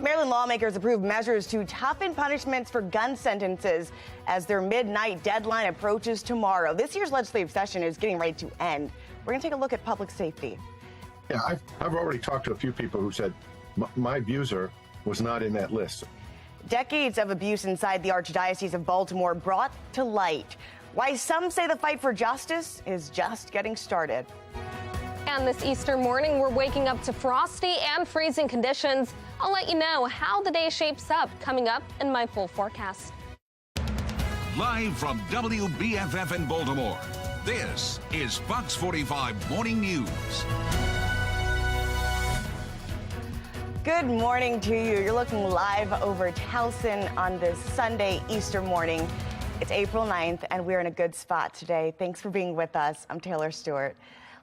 Maryland lawmakers approved measures to toughen punishments for gun sentences as their midnight deadline approaches tomorrow. This year's legislative session is getting ready to end. We're going to take a look at public safety. Yeah, I've already talked to a few people who said my abuser was not in that list. Decades of abuse inside the Archdiocese of Baltimore brought to light why some say the fight for justice is just getting started. And this Easter morning, we're waking up to frosty and freezing conditions. I'll let you know how the day shapes up coming up in my full forecast. Live from WBFF in Baltimore, this is Fox 45 Morning News. Good morning to you. You're looking live over Towson on this Sunday, Easter morning. It's April 9th, and we're in a good spot today. Thanks for being with us. I'm Taylor Stewart.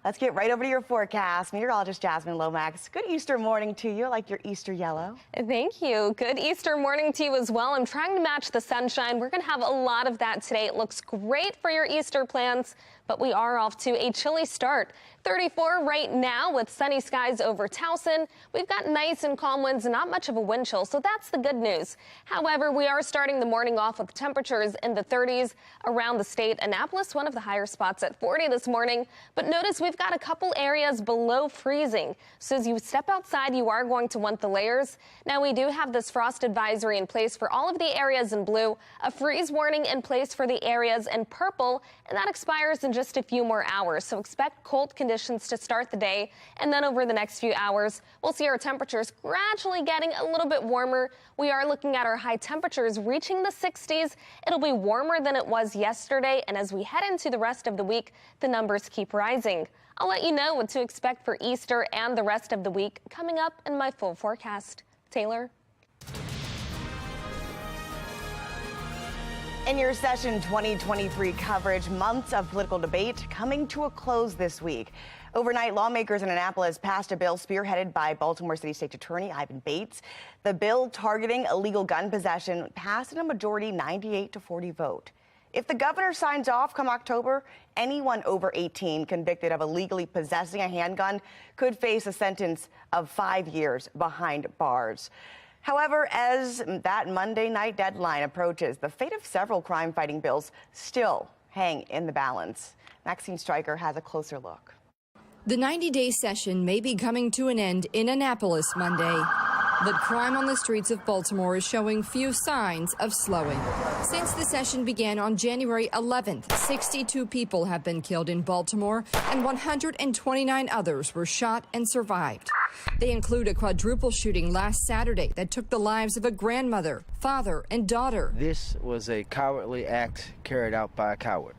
Let's get right over to your forecast. Meteorologist Jasmine Lomax. Good Easter morning to you. I like your Easter yellow. Thank you. Good Easter morning to you as well. I'm trying to match the sunshine. We're going to have a lot of that today. It looks great for your Easter plans, but we are off to a chilly start. 34 right now with sunny skies over Towson. We've got nice and calm winds and not much of a wind chill, so that's the good news. However, we are starting the morning off with temperatures in the 30s around the state. Annapolis, one of the higher spots at 40 this morning. But notice we've got a couple areas below freezing. So as you step outside, you are going to want the layers. Now, we do have this frost advisory in place for all of the areas in blue, a freeze warning in place for the areas in purple, and that expires in just a few more hours. So expect cold conditions to start the day, and then over the next few hours, we'll see our temperatures gradually getting a little bit warmer. We are looking at our high temperatures reaching the 60s. It'll be warmer than it was yesterday, and as we head into the rest of the week, the numbers keep rising. I'll let you know what to expect for Easter and the rest of the week coming up in my full forecast. Taylor? In your session 2023 coverage, months of political debate coming to a close this week. Overnight, lawmakers in Annapolis passed a bill spearheaded by Baltimore City State Attorney Ivan Bates. The bill targeting illegal gun possession passed in a majority 98-40 vote. If the governor signs off come October, anyone over 18 convicted of illegally possessing a handgun could face a sentence of 5 years behind bars. However, as that Monday night deadline approaches, the fate of several crime-fighting bills still hang in the balance. Maxine Stryker has a closer look. The 90-day session may be coming to an end in Annapolis Monday, but crime on the streets of Baltimore is showing few signs of slowing. Since the session began on January 11th, 62 people have been killed in Baltimore and 129 others were shot and survived. They include a quadruple shooting last Saturday that took the lives of a grandmother, father, and daughter. This was a cowardly act carried out by a coward.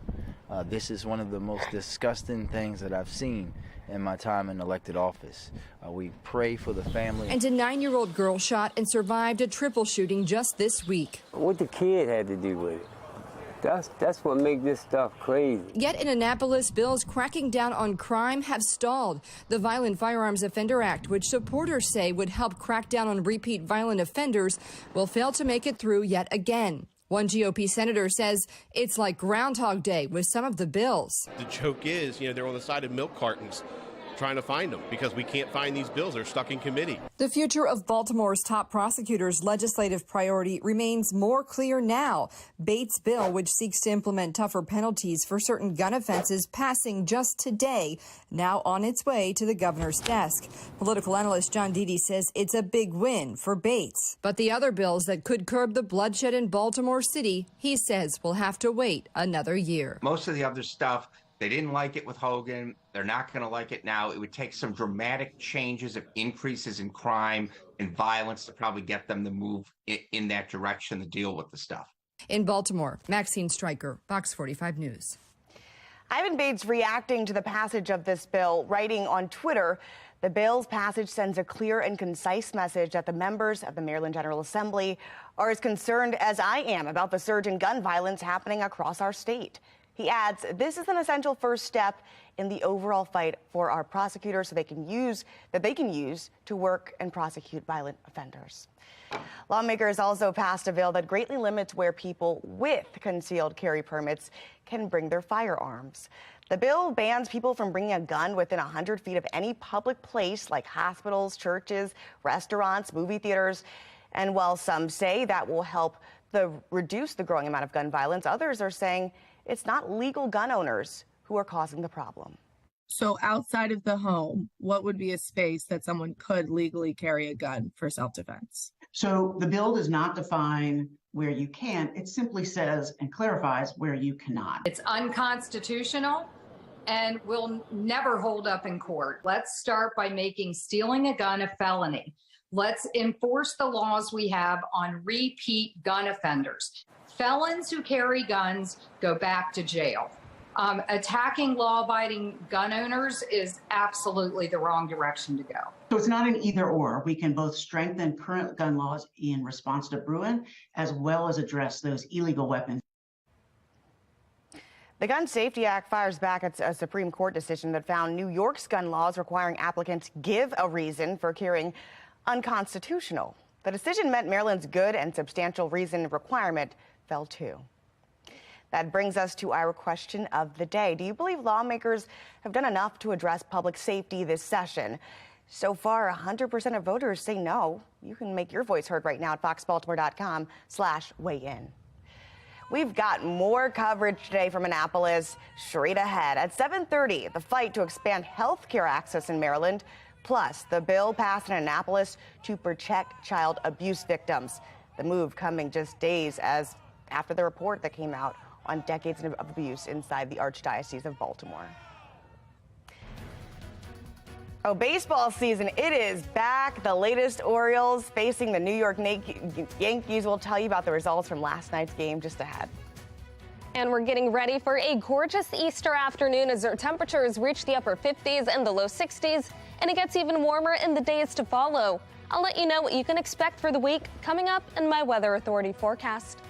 This is one of the most disgusting things that I've seen in my time in elected office. We pray for the family. And a 9-year-old girl shot and survived a triple shooting just this week. What the kid had to do with it. That's what makes this stuff crazy. Yet in Annapolis, bills cracking down on crime have stalled. The Violent Firearms Offender Act, which supporters say would help crack down on repeat violent offenders, will fail to make it through yet again. One GOP senator says it's like Groundhog Day with some of the bills. The joke is, they're on the side of milk cartons trying to find them because we can't find these bills. They're stuck in committee. The future of Baltimore's top prosecutor's legislative priority remains more clear now. Bates' bill, which seeks to implement tougher penalties for certain gun offenses, passing just today, now on its way to the governor's desk. Political analyst John Dede says it's a big win for Bates. But the other bills that could curb the bloodshed in Baltimore City, he says, will have to wait another year. Most of the other stuff, they didn't like it with Hogan. They're not going to like it now. It would take some dramatic changes of increases in crime and violence to probably get them to move in that direction to deal with the stuff. In Baltimore, Maxine Stryker, Fox 45 News. Ivan Bates reacting to the passage of this bill, writing on Twitter, the bill's passage sends a clear and concise message that the members of the Maryland General Assembly are as concerned as I am about the surge in gun violence happening across our state. He adds, this is an essential first step in the overall fight for our prosecutors so they can use to work and prosecute violent offenders. Lawmakers also passed a bill that greatly limits where people with concealed carry permits can bring their firearms. The bill bans people from bringing a gun within 100 feet of any public place like hospitals, churches, restaurants, movie theaters. And while some say that will help reduce the growing amount of gun violence, others are saying it's not legal gun owners who are causing the problem. So outside of the home, what would be a space that someone could legally carry a gun for self-defense? So the bill does not define where you can. It simply says and clarifies where you cannot. It's unconstitutional and will never hold up in court. Let's start by making stealing a gun a felony. Let's enforce the laws we have on repeat gun offenders. Felons who carry guns go back to jail. Attacking law-abiding gun owners is absolutely the wrong direction to go. So it's not an either or. We can both strengthen current gun laws in response to Bruin, as well as address those illegal weapons. The Gun Safety Act fires back at a Supreme Court decision that found New York's gun laws requiring applicants give a reason for carrying unconstitutional. The decision meant Maryland's good and substantial reason requirement fell too. That brings us to our question of the day. Do you believe lawmakers have done enough to address public safety this session? So far, 100% of voters say no. You can make your voice heard right now at foxbaltimore.com/weigh-in. We've got more coverage today from Annapolis straight ahead. At 7:30, the fight to expand health care access in Maryland, plus the bill passed in Annapolis to protect child abuse victims. The move coming just days after the report that came out on decades of abuse inside the Archdiocese of Baltimore. Oh, baseball season, it is back. The latest Orioles facing the New York Yankees. We'll tell you about the results from last night's game just ahead. And we're getting ready for a gorgeous Easter afternoon as our temperatures reach the upper 50s and the low 60s, and it gets even warmer in the days to follow. I'll let you know what you can expect for the week coming up in my Weather Authority forecast.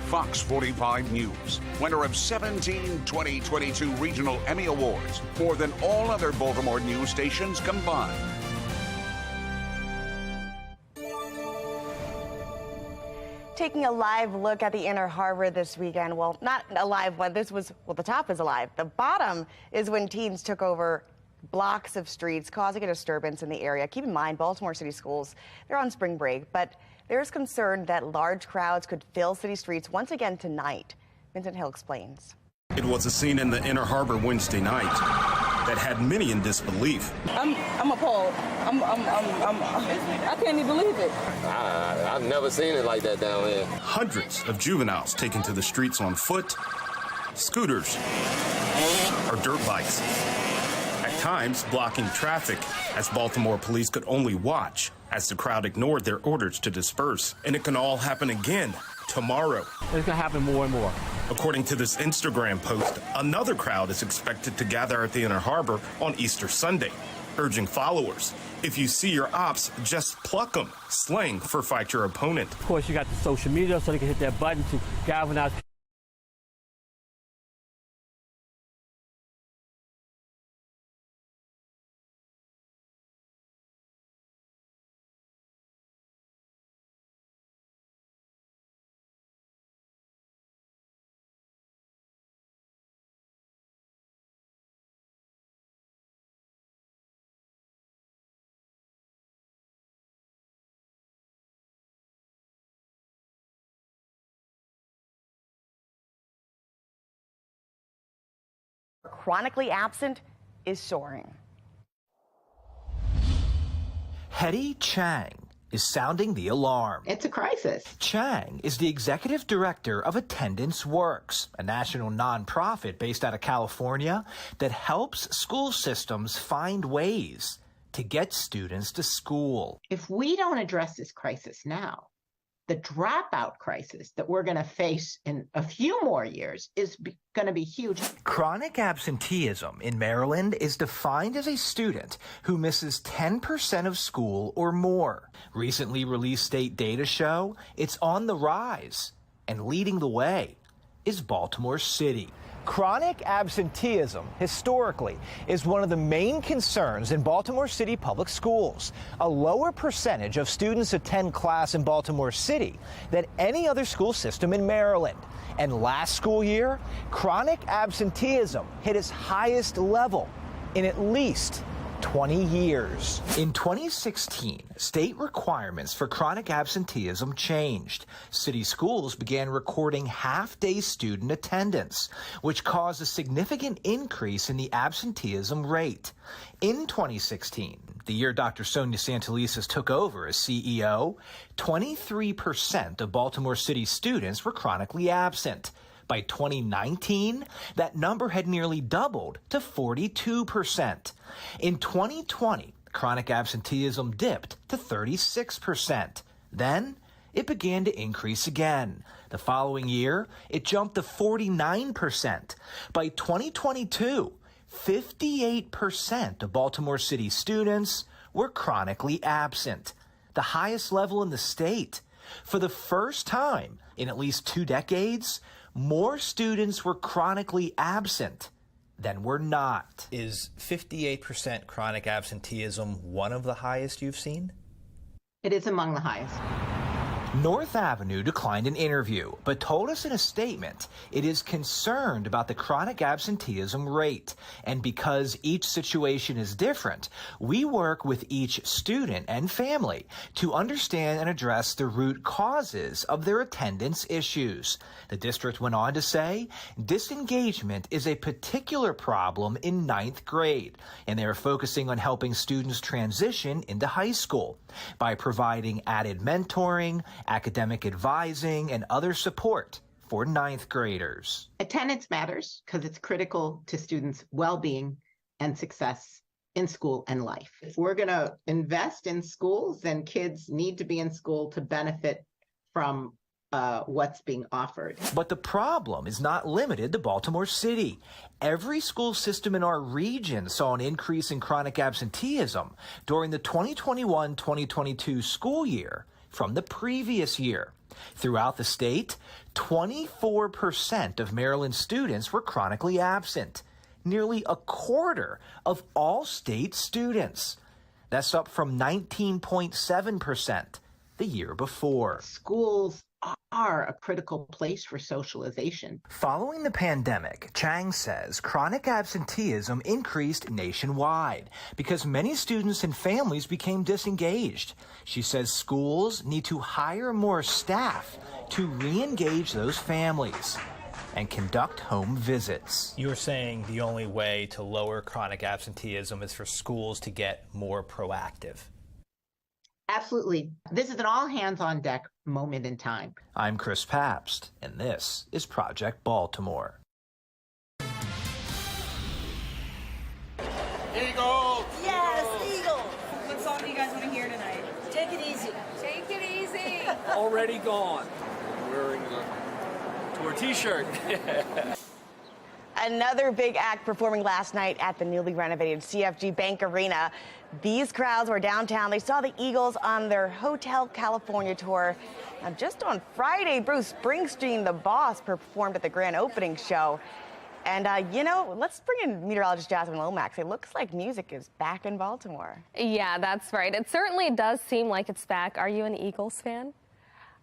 Fox 45 News, winner of 17 2022 Regional Emmy Awards, more than all other Baltimore news stations combined. Taking a live look at the Inner Harbor this weekend. Well, not a live one. The top is alive. The bottom is when teens took over blocks of streets, causing a disturbance in the area. Keep in mind, Baltimore City schools, they're on spring break, but there's concern that large crowds could fill city streets once again tonight. Vincent Hill explains. It was a scene in the Inner Harbor Wednesday night that had many in disbelief. I'm appalled. I can't even believe it. I've never seen it like that down here. Hundreds of juveniles taken to the streets on foot, scooters, or dirt bikes. At times, blocking traffic, as Baltimore police could only watch as the crowd ignored their orders to disperse. And it can all happen again tomorrow. It's going to happen more and more. According to this Instagram post, another crowd is expected to gather at the Inner Harbor on Easter Sunday, urging followers, if you see your ops, just pluck them, slang for fight your opponent. Of course, you got the social media, so they can hit that button to galvanize. Chronically absent is soaring. Hetty Chang is sounding the alarm. It's a crisis. Chang is the executive director of Attendance Works, a national nonprofit based out of California that helps school systems find ways to get students to school. If we don't address this crisis now, the dropout crisis that we're going to face in a few more years is going to be huge. Chronic absenteeism in Maryland is defined as a student who misses 10% of school or more. Recently released state data show it's on the rise, and leading the way is Baltimore City. Chronic absenteeism, historically, is one of the main concerns in Baltimore City public schools. A lower percentage of students attend class in Baltimore City than any other school system in Maryland. And last school year, chronic absenteeism hit its highest level in at least 20 years. In 2016, state requirements for chronic absenteeism changed. City schools began recording half-day student attendance, which caused a significant increase in the absenteeism rate. In 2016, the year Dr. Sonia Santelises took over as CEO, 23% of Baltimore City students were chronically absent. By 2019, that number had nearly doubled to 42%. In 2020, chronic absenteeism dipped to 36%. Then it began to increase again. The following year, it jumped to 49%. By 2022, 58% of Baltimore City students were chronically absent, the highest level in the state. For the first time in at least 2 decades, more students were chronically absent than were not. Is 58% chronic absenteeism one of the highest you've seen? It is among the highest. North Avenue declined an interview, but told us in a statement it is concerned about the chronic absenteeism rate. And because each situation is different, we work with each student and family to understand and address the root causes of their attendance issues. The district went on to say disengagement is a particular problem in 9th grade, and they are focusing on helping students transition into high school by providing added mentoring, academic advising, and other support for 9th graders. Attendance matters because it's critical to students' well-being and success in school and life. If we're going to invest in schools, then kids need to be in school to benefit from what's being offered. But the problem is not limited to Baltimore City. Every school system in our region saw an increase in chronic absenteeism during the 2021-2022 school year from the previous year. Throughout the state, 24% of Maryland students were chronically absent, nearly a quarter of all state students. That's up from 19.7% the year before. Schools are a critical place for socialization. Following the pandemic, Chang says chronic absenteeism increased nationwide because many students and families became disengaged. She says schools need to hire more staff to re-engage those families and conduct home visits. You're saying the only way to lower chronic absenteeism is for schools to get more proactive. Absolutely. This is an all-hands-on-deck moment in time. I'm Chris Pabst, and this is Project Baltimore. already gone. I'm wearing a tour t-shirt. Another big act performing last night at the newly renovated CFG Bank Arena. These crowds were downtown. They saw the Eagles on their Hotel California tour. Now, just on Friday, Bruce Springsteen, the boss, performed at the grand opening show. And, you know, let's bring in meteorologist Jasmine Lomax. It looks like music is back in Baltimore. Yeah, that's right. It certainly does seem like it's back. Are you an Eagles fan?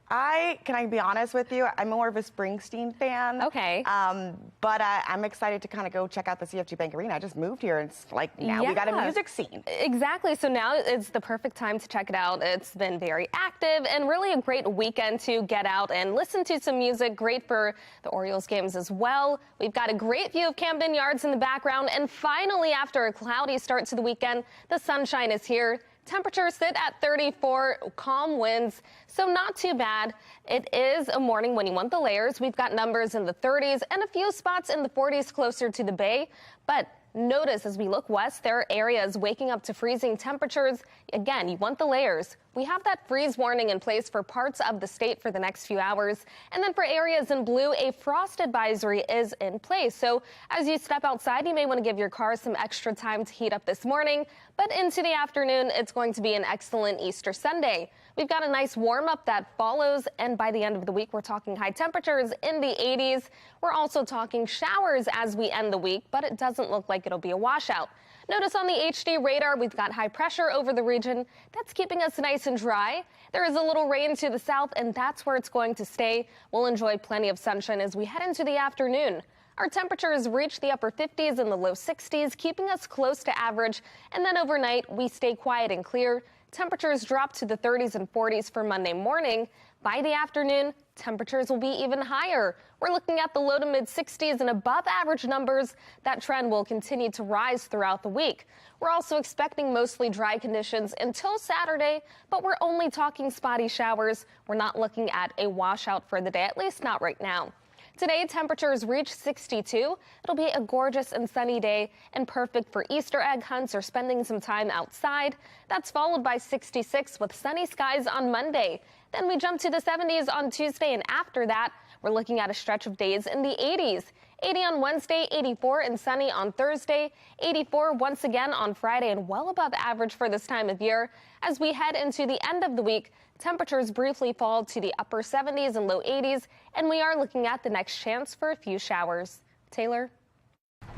Can I be honest with you? I'm more of a Springsteen fan. Okay. But I'm excited to kind of go check out the CFG Bank Arena. I just moved here, and it's like now we got a music scene. Exactly. So now it's the perfect time to check it out. It's been very active and really a great weekend to get out and listen to some music. Great for the Orioles games as well. We've got a great view of Camden Yards in the background. And finally, after a cloudy start to the weekend, the sunshine is here. Temperatures sit at 34, calm winds, so not too bad. It is a morning when you want the layers. We've got numbers in the 30s and a few spots in the 40s closer to the bay. But notice as we look west, there are areas waking up to freezing temperatures. Again, you want the layers. We have that freeze warning in place for parts of the state for the next few hours. And then for areas in blue, a frost advisory is in place. So as you step outside, you may want to give your car some extra time to heat up this morning. But into the afternoon, it's going to be an excellent Easter Sunday. We've got a nice warm up that follows. And by the end of the week, we're talking high temperatures in the 80s. We're also talking showers as we end the week, but it doesn't look like it'll be a washout. Notice on the HD radar, we've got high pressure over the region. That's keeping us nice and dry. There is a little rain to the south, and that's where it's going to stay. We'll enjoy plenty of sunshine as we head into the afternoon. Our temperatures reach the upper 50s and the low 60s, keeping us close to average. And then overnight, we stay quiet and clear. Temperatures drop to the 30s and 40s for Monday morning. By the afternoon, temperatures will be even higher. We're looking at the low to mid 60s and above average numbers. That trend will continue to rise throughout the week. We're also expecting mostly dry conditions until Saturday, but we're only talking spotty showers. We're not looking at a washout for the day, at least not right now. Today, temperatures reach 62. It'll be a gorgeous and sunny day and perfect for Easter egg hunts or spending some time outside. That's followed by 66 with sunny skies on Monday. Then we jump to the 70s on Tuesday, and after that, we're looking at a stretch of days in the 80s. 80 on Wednesday, 84 and sunny on Thursday, 84 once again on Friday, and well above average for this time of year. As we head into the end of the week, temperatures briefly fall to the upper 70s and low 80s, and we are looking at the next chance for a few showers. Taylor?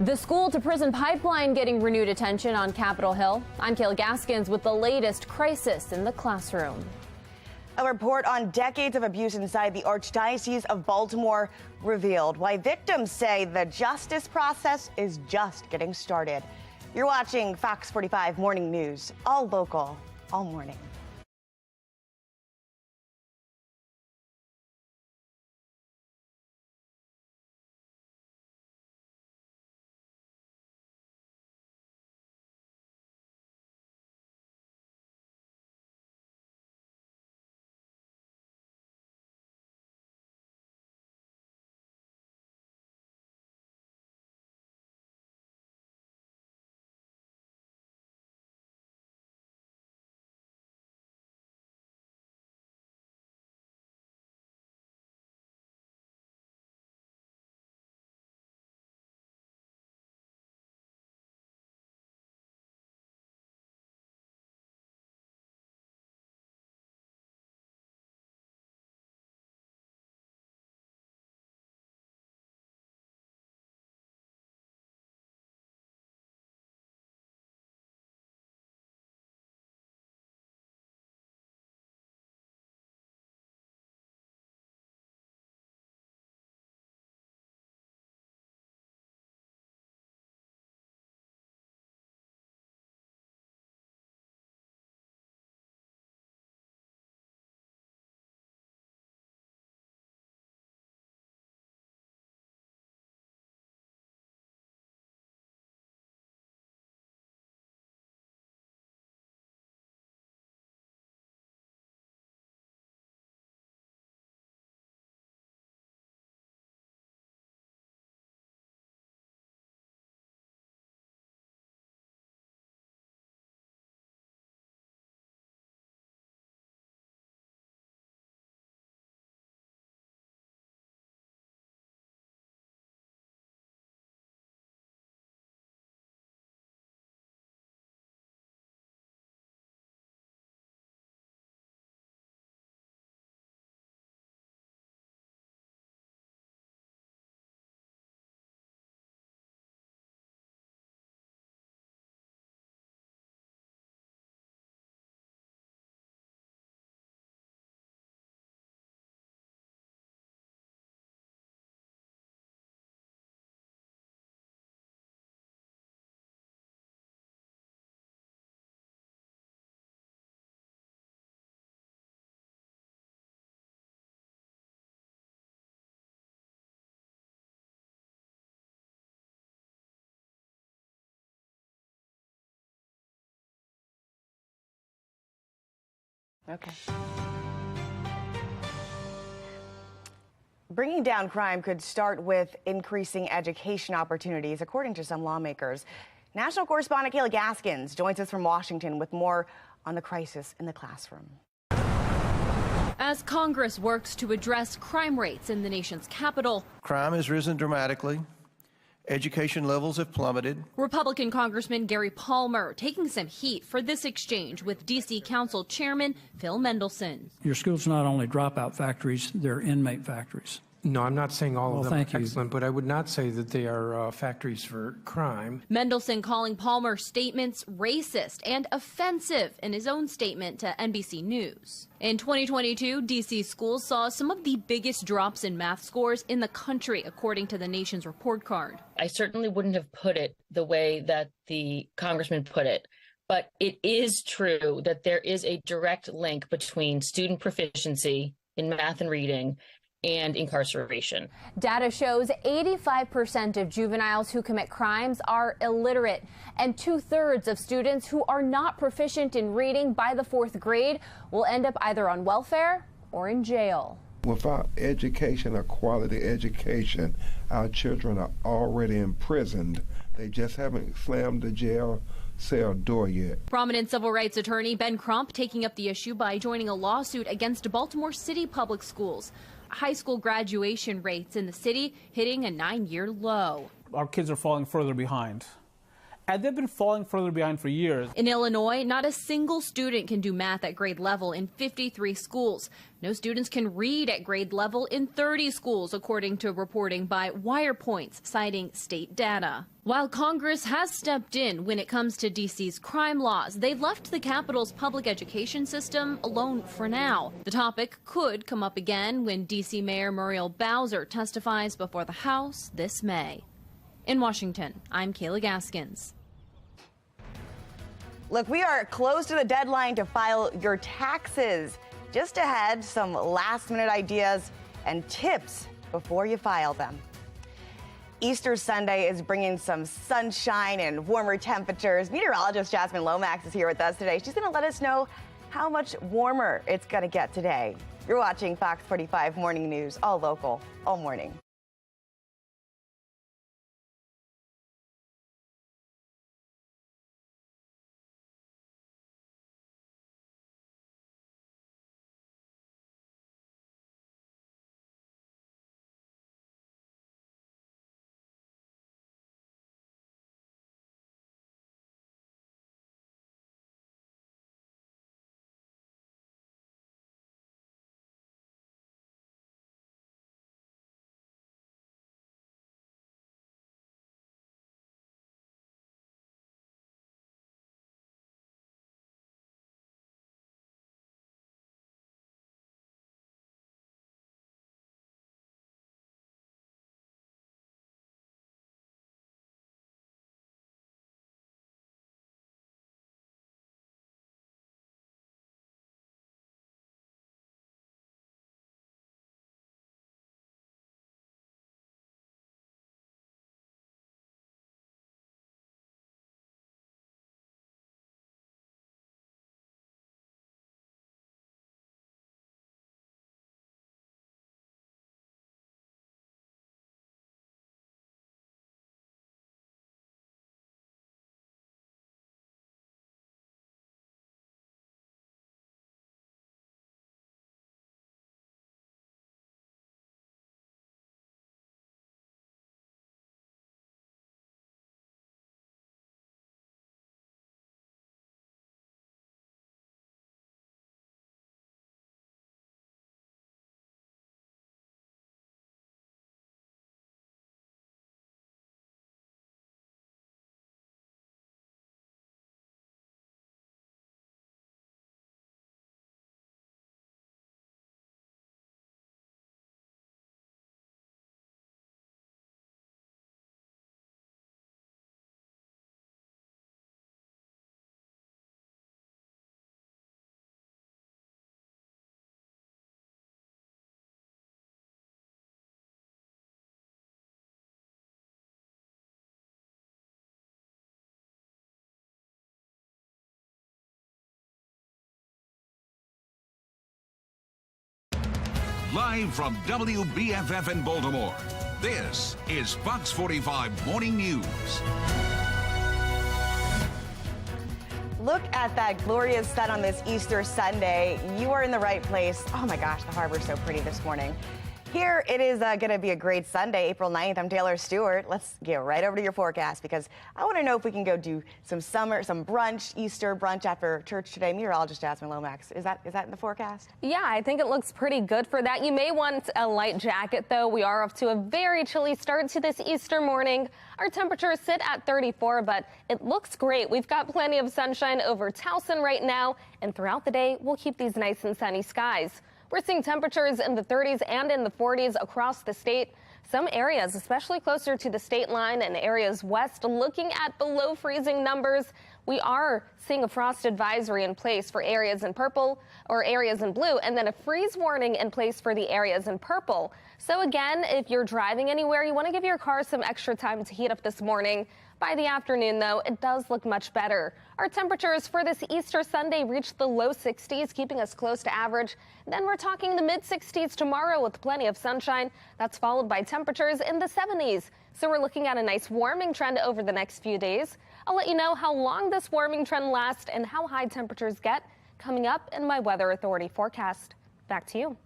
The school-to-prison pipeline getting renewed attention on Capitol Hill. I'm Kayla Gaskins with the latest crisis in the classroom. A report on decades of abuse inside the Archdiocese of Baltimore revealed why victims say the justice process is just getting started. You're watching Fox 45 Morning News, all local, all morning. Okay. Bringing down crime could start with increasing education opportunities, according to some lawmakers. National correspondent Kayla Gaskins joins us from Washington with more on the crisis in the classroom. As Congress works to address crime rates in the nation's capital, crime has risen dramatically. Education levels have plummeted. Republican Congressman Gary Palmer taking some heat for this exchange with D.C. Council Chairman Phil Mendelson. Your schools not only dropout factories, they're inmate factories. No, I'm not saying all of them are thank you. excellent, but I would not say that they are factories for crime. Mendelson calling Palmer's statements racist and offensive in his own statement to NBC News. In 2022, D.C. schools saw some of the biggest drops in math scores in the country, according to the nation's report card. I certainly wouldn't have put it the way that the congressman put it. But it is true that there is a direct link between student proficiency in math and reading and incarceration. Data shows 85% of juveniles who commit crimes are illiterate, and 2/3 of students who are not proficient in reading by the 4th grade will end up either on welfare or in jail. Without education, a quality education, our children are already imprisoned. They just haven't slammed the jail cell door yet. Prominent civil rights attorney Ben Crump taking up the issue by joining a lawsuit against Baltimore City Public Schools. High school graduation rates in the city hitting a 9-year low. Our kids are falling further behind. And they've been falling further behind for years. In Illinois, not a single student can do math at grade level in 53 schools. No students can read at grade level in 30 schools, according to reporting by WirePoints, citing state data. While Congress has stepped in when it comes to D.C.'s crime laws, they've left the capital's public education system alone for now. The topic could come up again when D.C. Mayor Muriel Bowser testifies before the House this May. In Washington, I'm Kayla Gaskins. Look, we are close to the deadline to file your taxes. Just ahead, some last-minute ideas and tips before you file them. Easter Sunday is bringing some sunshine and warmer temperatures. Meteorologist Jasmine Lomax is here with us today. She's going to let us know how much warmer it's going to get today. You're watching Fox 45 Morning News, all local, all morning. Live from WBFF in Baltimore, this is Fox 45 Morning News. Look at that glorious sun on this Easter Sunday. You are in the right place. Oh my gosh, the harbor's so pretty this morning. Here it is going to be a great Sunday, April 9th. I'm Taylor Stewart. Let's get right over to your forecast because I want to know if we can go do some brunch, Easter brunch after church today. Meteorologist Jasmine Lomax, is that in the forecast? Yeah, I think it looks pretty good for that. You may want a light jacket, though. We are off to a very chilly start to this Easter morning. Our temperatures sit at 34, but it looks great. We've got plenty of sunshine over Towson right now, and throughout the day, we'll keep these nice and sunny skies. We're seeing temperatures in the 30s and in the 40s across the state. Some areas, especially closer to the state line and areas west, looking at below freezing numbers. We are seeing a frost advisory in place for areas in purple or areas in blue, and then a freeze warning in place for the areas in purple. So again, if you're driving anywhere, you want to give your car some extra time to heat up this morning. By the afternoon, though, it does look much better. Our temperatures for this Easter Sunday reach the low 60s, keeping us close to average. Then we're talking the mid 60s tomorrow with plenty of sunshine. That's followed by temperatures in the 70s. So we're looking at a nice warming trend over the next few days. I'll let you know how long this warming trend lasts and how high temperatures get coming up in my Weather Authority forecast. Back to you.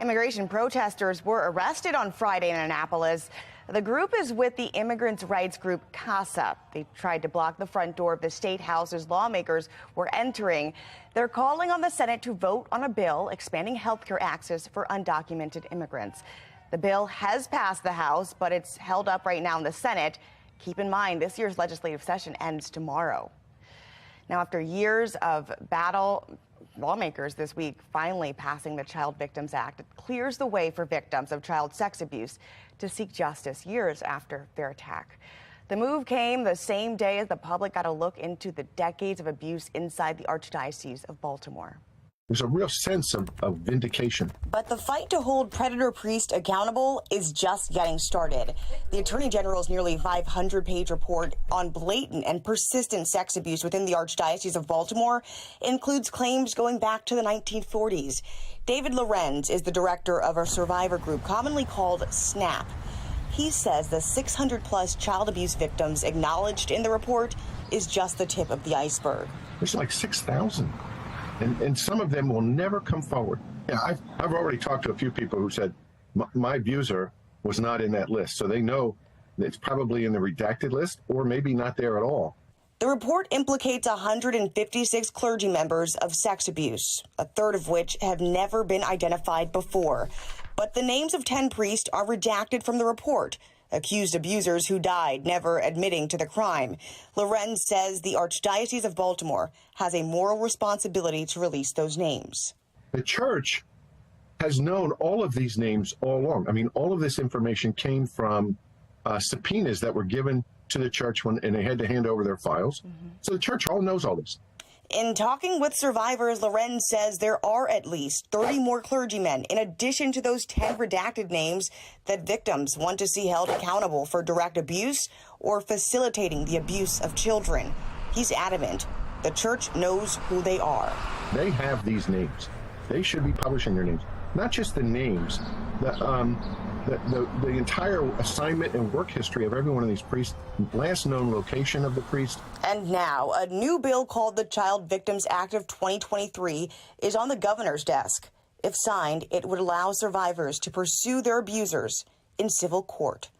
Immigration protesters were arrested on Friday in Annapolis. The group is with the immigrants' rights group CASA. They tried to block the front door of the state house as lawmakers were entering. They're calling on the Senate to vote on a bill expanding health care access for undocumented immigrants. The bill has passed the House, but it's held up right now in the Senate. Keep in mind, this year's legislative session ends tomorrow. Now, after years of battle, lawmakers this week finally passing the Child Victims Act. It clears the way for victims of child sex abuse to seek justice years after their attack. The move came the same day as the public got a look into the decades of abuse inside the Archdiocese of Baltimore. There's a real sense of vindication. But the fight to hold predator priests accountable is just getting started. The Attorney General's nearly 500-page report on blatant and persistent sex abuse within the Archdiocese of Baltimore includes claims going back to the 1940s. David Lorenz is the director of a survivor group commonly called SNAP. He says the 600-plus child abuse victims acknowledged in the report is just the tip of the iceberg. There's like 6,000. And some of them will never come forward. Yeah, I've already talked to a few people who said my abuser was not in that list, so they know it's probably in the redacted list or maybe not there at all. The report implicates 156 clergy members of sex abuse, a third of which have never been identified before. But the names of 10 priests are redacted from the report. Accused abusers who died, never admitting to the crime. Lorenz says the Archdiocese of Baltimore has a moral responsibility to release those names. The church has known all of these names all along. I mean, all of this information came from subpoenas that were given to the church and they had to hand over their files. So the church all knows all this. In talking with survivors, Lorenz says there are at least 30 more clergymen, in addition to those 10 redacted names, that victims want to see held accountable for direct abuse or facilitating the abuse of children. He's adamant the church knows who they are. They have these names. They should be publishing their names. Not just the names, the entire assignment and work history of every one of these priests, last known location of the priest. And now, a new bill called the Child Victims Act of 2023 is on the governor's desk. If signed, it would allow survivors to pursue their abusers in civil court.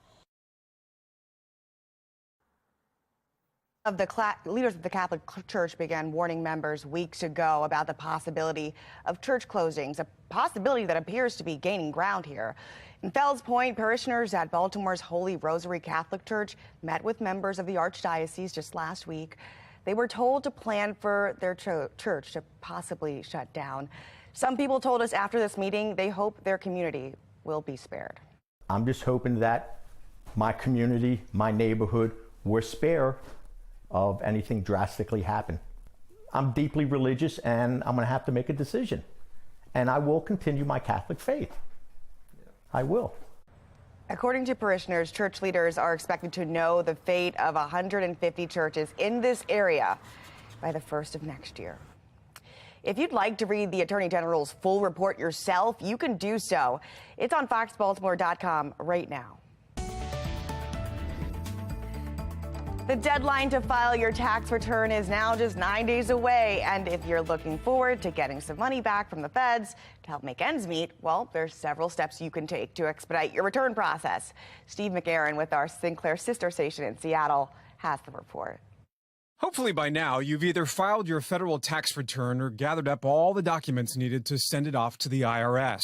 Leaders of the Catholic Church began warning members weeks ago about the possibility of church closings, a possibility that appears to be gaining ground here. In Fells Point, parishioners at Baltimore's Holy Rosary Catholic Church met with members of the Archdiocese just last week. They were told to plan for their church to possibly shut down. Some people told us after this meeting they hope their community will be spared. I'm just hoping that my community, my neighborhood, were spared of anything drastically happen. I'm deeply religious and I'm going to have to make a decision. And I will continue my Catholic faith. I will. According to parishioners, church leaders are expected to know the fate of 150 churches in this area by the 1st of next year. If you'd like to read the Attorney General's full report yourself, you can do so. It's on FOX baltimore.com right now. The deadline to file your tax return is now just 9 days away. And if you're looking forward to getting some money back from the feds to help make ends meet, well, there's several steps you can take to expedite your return process. Steve McAaron with our Sinclair sister station in Seattle has the report. Hopefully by now, you've either filed your federal tax return or gathered up all the documents needed to send it off to the IRS.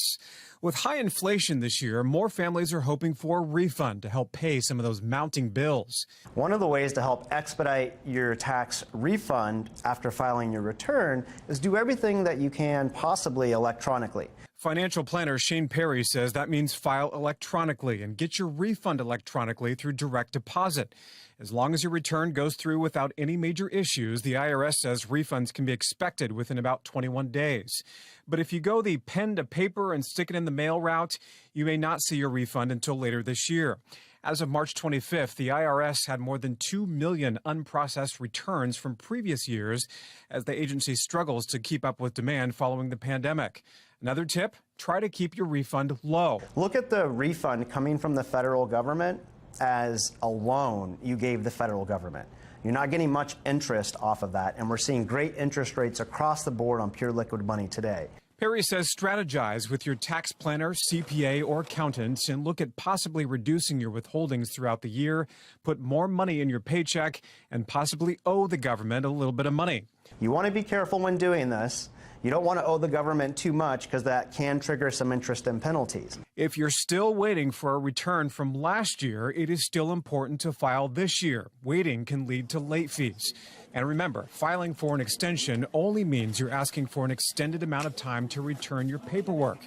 With high inflation this year, more families are hoping for a refund to help pay some of those mounting bills. One of the ways to help expedite your tax refund after filing your return is do everything that you can possibly electronically. Financial planner Shane Perry says that means file electronically and get your refund electronically through direct deposit. As long as your return goes through without any major issues, the IRS says refunds can be expected within about 21 days. But if you go the pen to paper and stick it in the mail route, you may not see your refund until later this year. As of March 25th, the IRS had more than 2 million unprocessed returns from previous years as the agency struggles to keep up with demand following the pandemic. Another tip, try to keep your refund low. Look at the refund coming from the federal government as a loan you gave the federal government. You're not getting much interest off of that, and we're seeing great interest rates across the board on pure liquid money today. Perry says strategize with your tax planner, CPA, or accountant and look at possibly reducing your withholdings throughout the year, put more money in your paycheck, and possibly owe the government a little bit of money. You want to be careful when doing this. You don't want to owe the government too much because that can trigger some interest and penalties. If you're still waiting for a return from last year, it is still important to file this year. Waiting can lead to late fees. And remember, filing for an extension only means you're asking for an extended amount of time to return your paperwork.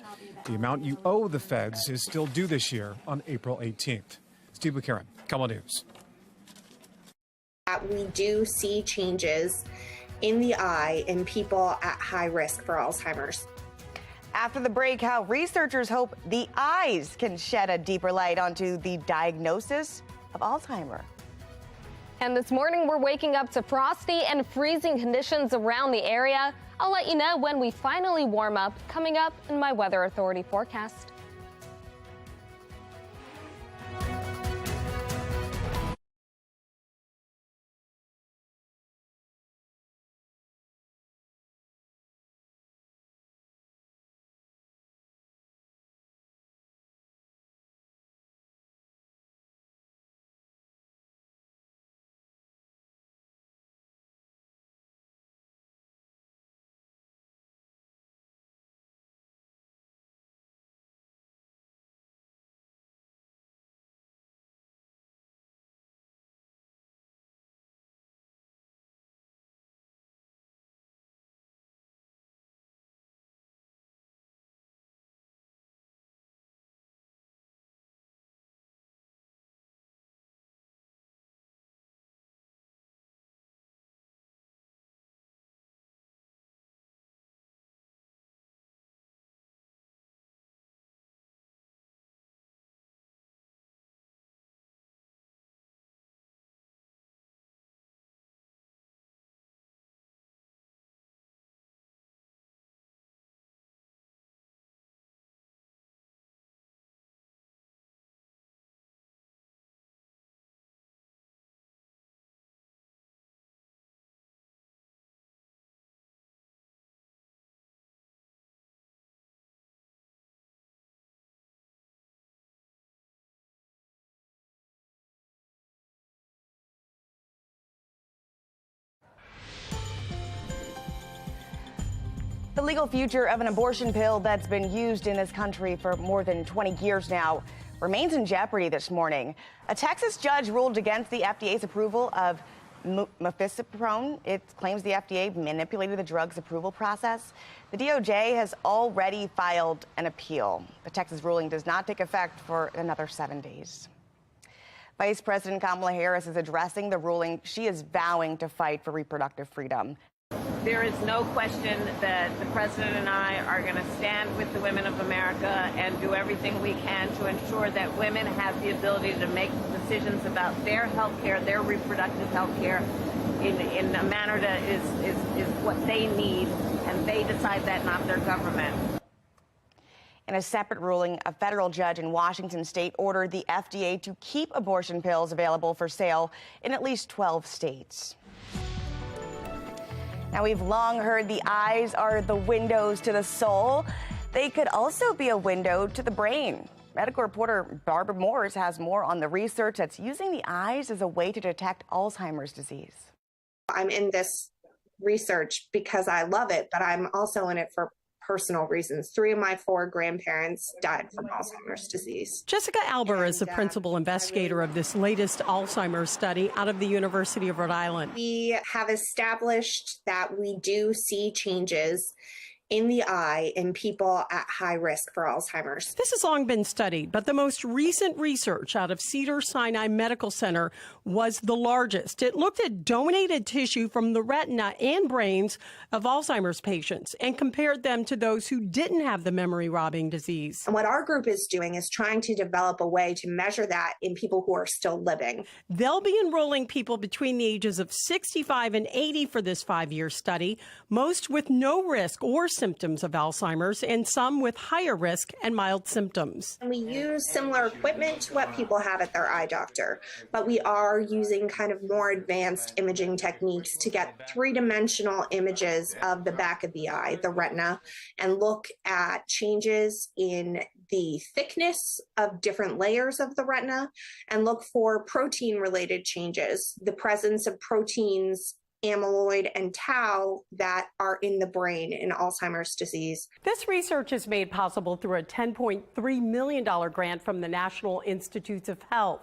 The amount you owe the feds is still due this year on April 18th. Steve McAaron, KOMO News. We do see changes in the eye in people at high risk for Alzheimer's. After the break, how researchers hope the eyes can shed a deeper light onto the diagnosis of Alzheimer. And this morning, we're waking up to frosty and freezing conditions around the area. I'll let you know when we finally warm up, coming up in my Weather Authority forecast. The legal future of an abortion pill that's been used in this country for more than 20 years now remains in jeopardy this morning. A Texas judge ruled against the FDA's approval of mifepristone. It claims the FDA manipulated the drug's approval process. The DOJ has already filed an appeal. The Texas ruling does not take effect for another 7 days. Vice President Kamala Harris is addressing the ruling. She is vowing to fight for reproductive freedom. There is no question that the President and I are going to stand with the women of America and do everything we can to ensure that women have the ability to make decisions about their health care, their reproductive health care, in a manner that is what they need, and they decide that, not their government. In a separate ruling, a federal judge in Washington state ordered the FDA to keep abortion pills available for sale in at least 12 states. Now, we've long heard the eyes are the windows to the soul. They could also be a window to the brain. Medical reporter Barbara Morse has more on the research that's using the eyes as a way to detect Alzheimer's disease. I'm in this research because I love it, but I'm also in it for personal reasons. 3 of my 4 grandparents died from Alzheimer's disease. Jessica Alber is the principal investigator of this latest Alzheimer's study out of the University of Rhode Island. We have established that we do see changes in the eye in people at high risk for Alzheimer's. This has long been studied, but the most recent research out of Cedars-Sinai Medical Center was the largest. It looked at donated tissue from the retina and brains of Alzheimer's patients and compared them to those who didn't have the memory-robbing disease. And what our group is doing is trying to develop a way to measure that in people who are still living. They'll be enrolling people between the ages of 65 and 80 for this 5-year study, most with no risk or symptoms of Alzheimer's and some with higher risk and mild symptoms. And we use similar equipment to what people have at their eye doctor, but we are using kind of more advanced imaging techniques to get 3-dimensional images of the back of the eye, the retina, and look at changes in the thickness of different layers of the retina and look for protein-related changes, the presence of proteins, amyloid and tau that are in the brain in Alzheimer's disease. This research is made possible through a $10.3 million grant from the National Institutes of Health.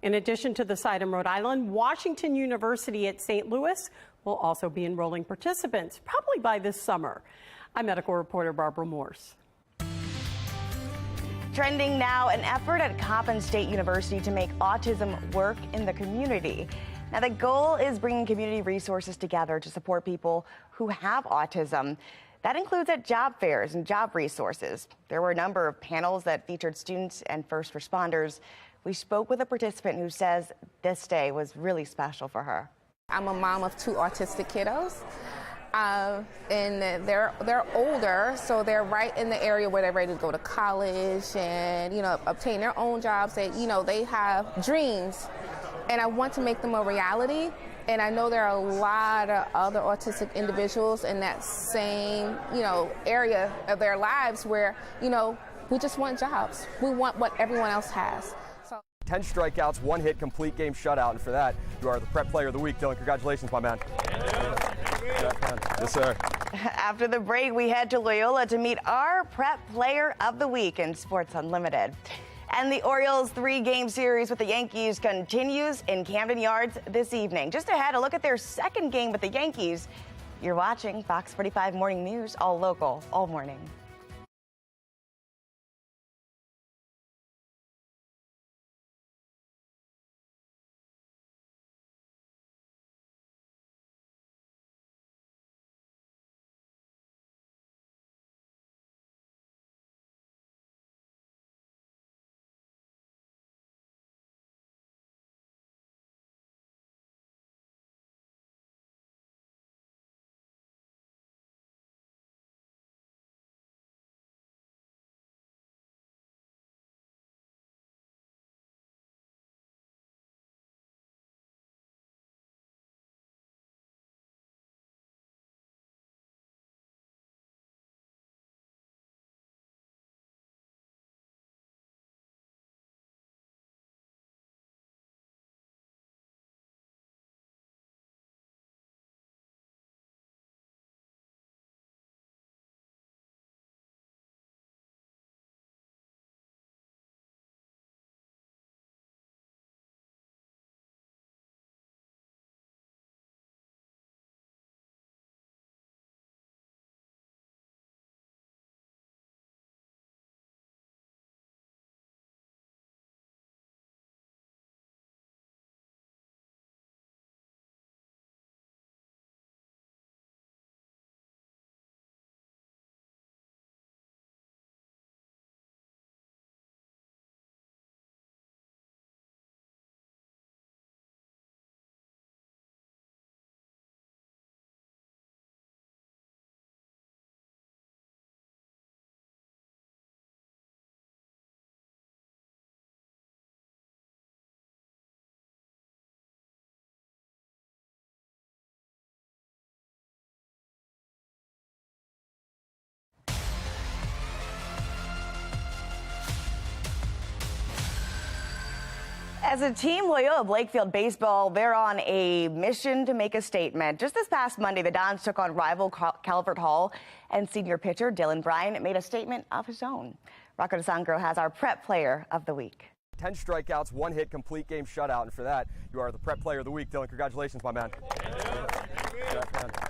In addition to the site in Rhode Island, Washington University at St. Louis will also be enrolling participants, probably by this summer. I'm medical reporter Barbara Morse. Trending now, an effort at Coppin State University to make autism work in the community. Now, the goal is bringing community resources together to support people who have autism. That includes at job fairs and job resources. There were a number of panels that featured students and first responders. We spoke with a participant who says this day was really special for her. I'm a mom of 2 autistic kiddos. And they're older, so they're right in the area where they're ready to go to college and, obtain their own jobs. They have dreams, and I want to make them a reality. And I know there are a lot of other autistic individuals in that same, area of their lives where, we just want jobs. We want what everyone else has. 10 strikeouts, 1 hit, complete game shutout, and for that, you are the Prep Player of the Week. Dylan, congratulations, my man. Yes, sir. After the break, we head to Loyola to meet our Prep Player of the Week in Sports Unlimited. And the Orioles' 3-game series with the Yankees continues in Camden Yards this evening. Just ahead, a look at their second game with the Yankees. You're watching Fox 45 Morning News, all local, all morning. As a team, Loyola Blakefield baseball, they're on a mission to make a statement. Just this past Monday, the Dons took on rival Calvert Hall, and senior pitcher Dylan Bryant made a statement of his own. Rocco DeSangro has our prep player of the week. 10 strikeouts, 1 hit, complete game shutout, and for that, you are the prep player of the week. Dylan, congratulations, my man.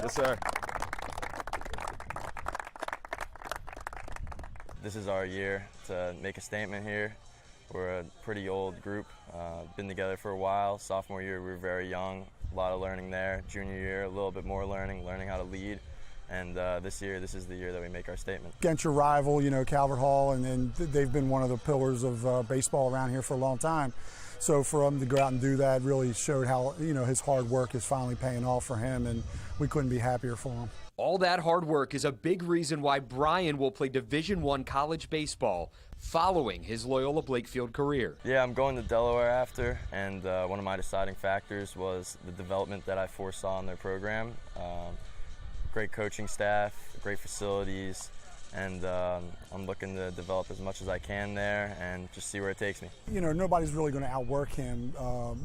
Yes, sir. This is our year to make a statement here. We're a pretty old group, been together for a while. Sophomore year, we were very young, a lot of learning there. Junior year, a little bit more learning how to lead. And this year, this is the year that we make our statement. Against your rival, Calvert Hall, and then they've been one of the pillars of baseball around here for a long time. So for him to go out and do that really showed how, his hard work is finally paying off for him, and we couldn't be happier for him. All that hard work is a big reason why Brian will play Division I college baseball following his Loyola Blakefield career. Yeah, I'm going to Delaware after, and one of my deciding factors was the development that I foresaw in their program. Great coaching staff, great facilities, and I'm looking to develop as much as I can there and just see where it takes me. Nobody's really going to outwork him,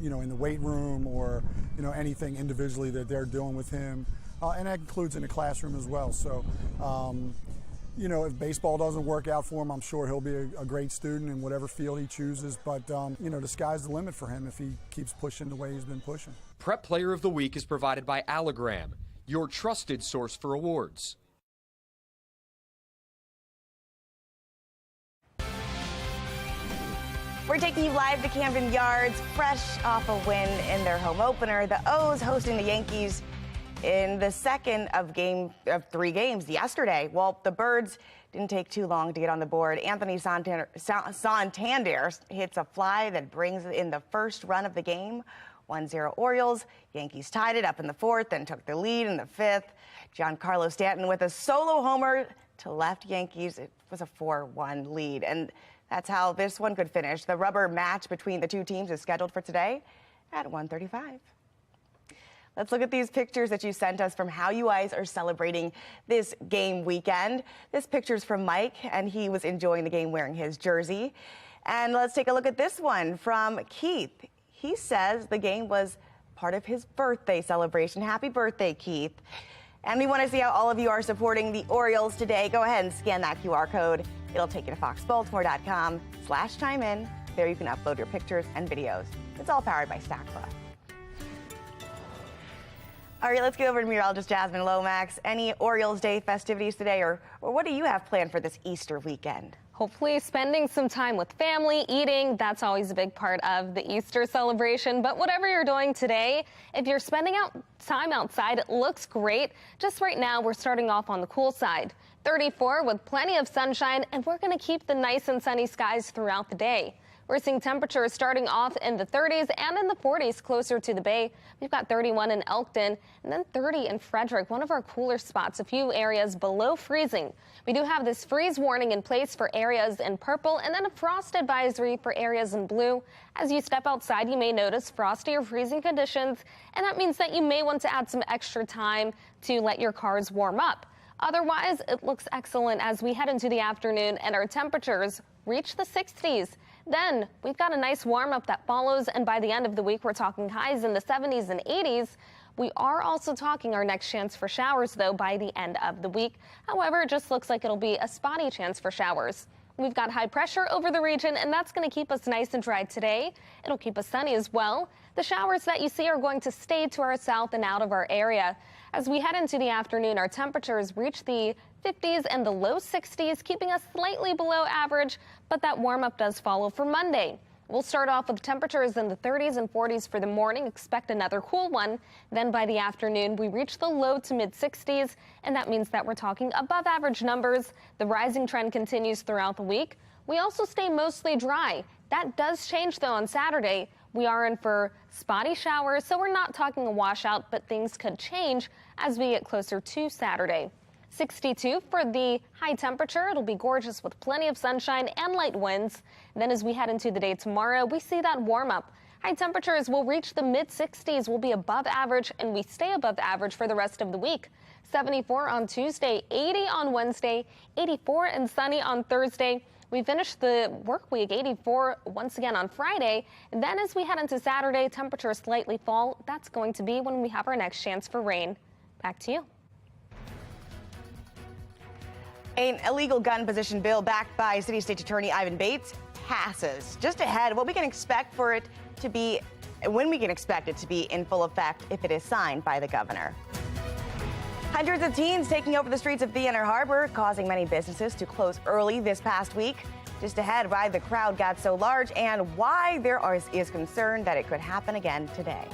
in the weight room or, anything individually that they're doing with him. And that includes in the classroom as well. So, if baseball doesn't work out for him, I'm sure he'll be a great student in whatever field he chooses. But, the sky's the limit for him if he keeps pushing the way he's been pushing. Prep Player of the Week is provided by Allogram, your trusted source for awards. We're taking you live to Camden Yards, fresh off a win in their home opener. The O's hosting the Yankees in the second of 3 games yesterday. Well, the Birds didn't take too long to get on the board. Anthony Santander hits a fly that brings in the first run of the game. 1-0 Orioles. Yankees tied it up in the 4th and took the lead in the 5th. Giancarlo Stanton with a solo homer to left Yankees. It was a 4-1 lead, and that's how this one could finish. The rubber match between the two teams is scheduled for today at 1:35. Let's look at these pictures that you sent us from how you guys are celebrating this game weekend. This picture's from Mike, and he was enjoying the game wearing his jersey. And let's take a look at this one from Keith. He says the game was part of his birthday celebration. Happy birthday, Keith. And we want to see how all of you are supporting the Orioles today. Go ahead and scan that QR code. It'll take you to foxbaltimore.com/chime-in. There you can upload your pictures and videos. It's all powered by Stackla. All right, let's get over to meteorologist Jasmine Lomax. Any Orioles Day festivities today, or what do you have planned for this Easter weekend? Hopefully spending some time with family, eating. That's always a big part of the Easter celebration. But whatever you're doing today, if you're spending time outside, it looks great. Just right now, we're starting off on the cool side. 34 with plenty of sunshine, and we're going to keep the nice and sunny skies throughout the day. We're seeing temperatures starting off in the 30s and in the 40s closer to the bay. We've got 31 in Elkton and then 30 in Frederick, one of our cooler spots, a few areas below freezing. We do have this freeze warning in place for areas in purple and then a frost advisory for areas in blue. As you step outside, you may notice frosty or freezing conditions, and that means that you may want to add some extra time to let your cars warm up. Otherwise, it looks excellent as we head into the afternoon and our temperatures reach the 60s. Then we've got a nice warm up that follows, and by the end of the week, we're talking highs in the 70s and 80s. We are also talking our next chance for showers, though, by the end of the week. However, it just looks like it'll be a spotty chance for showers. We've got high pressure over the region, and that's going to keep us nice and dry today. It'll keep us sunny as well. The showers that you see are going to stay to our south and out of our area. As we head into the afternoon, our temperatures reach the 50s and the low 60s, keeping us slightly below average, but that warm up does follow for Monday. We'll start off with temperatures in the 30s and 40s for the morning. Expect another cool one. Then by the afternoon, we reach the low to mid 60s, and that means that we're talking above average numbers. The rising trend continues throughout the week. We also stay mostly dry. That does change, though, on Saturday. We are in for spotty showers, so we're not talking a washout, but things could change as we get closer to Saturday. 62 for the high temperature. It'll be gorgeous with plenty of sunshine and light winds. Then as we head into the day tomorrow, we see that warm up. High temperatures will reach the mid 60s, will be above average, and we stay above average for the rest of the week. 74 on Tuesday, 80 on Wednesday, 84 and sunny on Thursday. We finished the work week 84 once again on Friday. And then as we head into Saturday, temperatures slightly fall. That's going to be when we have our next chance for rain. Back to you. An illegal gun possession bill backed by City State Attorney Ivan Bates passes. Just ahead, what we can expect for it to be, when we can expect it to be in full effect if it is signed by the governor. Hundreds of teens taking over the streets of the Inner Harbor, causing many businesses to close early this past week. Just ahead, why the crowd got so large and why there is concern that it could happen again today.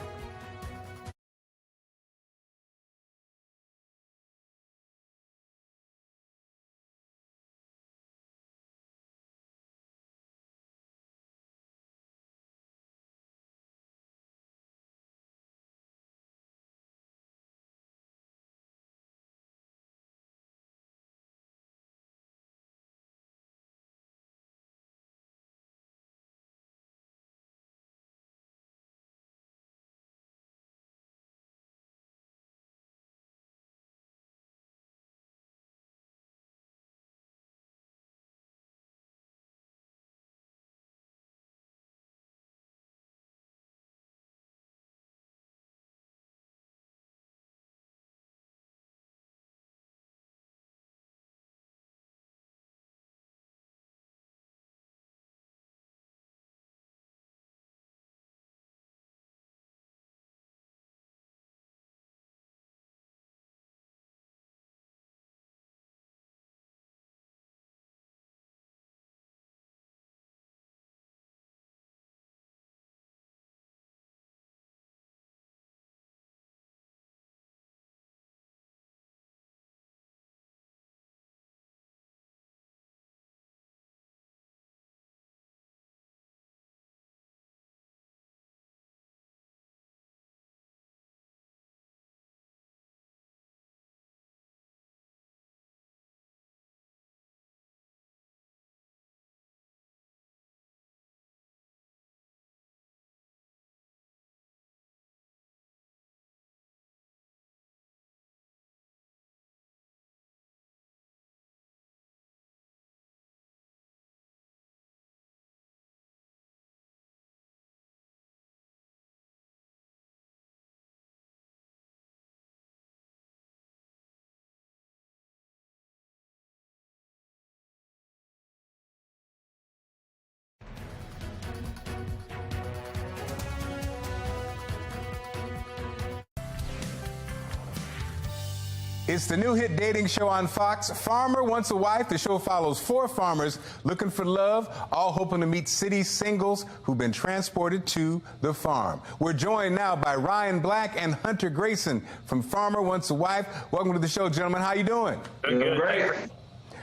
It's the new hit dating show on Fox, Farmer Wants a Wife. The show follows 4 farmers looking for love, all hoping to meet city singles who've been transported to the farm. We're joined now by Ryan Black and Hunter Grayson from Farmer Wants a Wife. Welcome to the show, gentlemen. How you doing? Good. Great.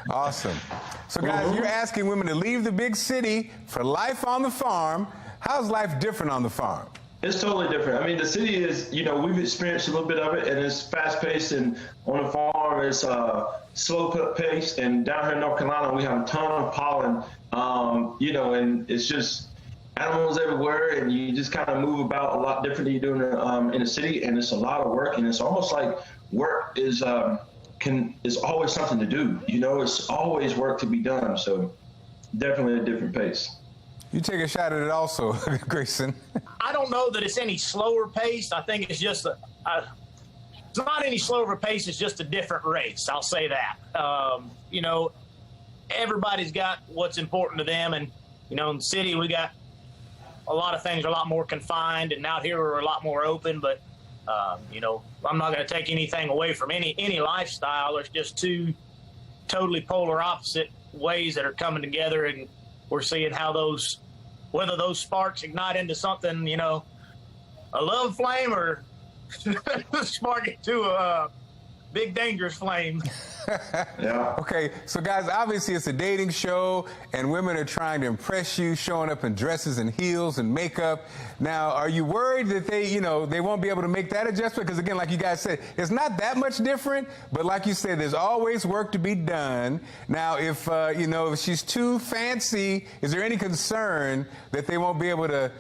Awesome. So, guys, you're asking women to leave the big city for life on the farm. How's life different on the farm? It's totally different. I mean, the city is, we've experienced a little bit of it, and it's fast-paced, and on the farm, it's slow paced, and down here in North Carolina, we have a ton of pollen, and it's just animals everywhere, and you just kind of move about a lot different than you do in the city, and it's a lot of work, and it's almost like work is always something to do. It's always work to be done, so definitely a different pace. You take a shot at it also, Grayson. I don't know that it's any slower paced. I think it's just it's not any slower pace. It's just a different race. I'll say that. Everybody's got what's important to them, and in the city we got a lot of things are a lot more confined, and out here we're a lot more open. But I'm not going to take anything away from any lifestyle. There's just two totally polar opposite ways that are coming together, and we're seeing how whether those sparks ignite into something, a love flame, or spark it to a big dangerous flame. Yeah. Okay, so guys, obviously it's a dating show, and women are trying to impress you, showing up in dresses and heels and makeup. Now, are you worried that they won't be able to make that adjustment? Because again, like you guys said, it's not that much different, but like you said, there's always work to be done. Now, if if she's too fancy, is there any concern that they won't be able to,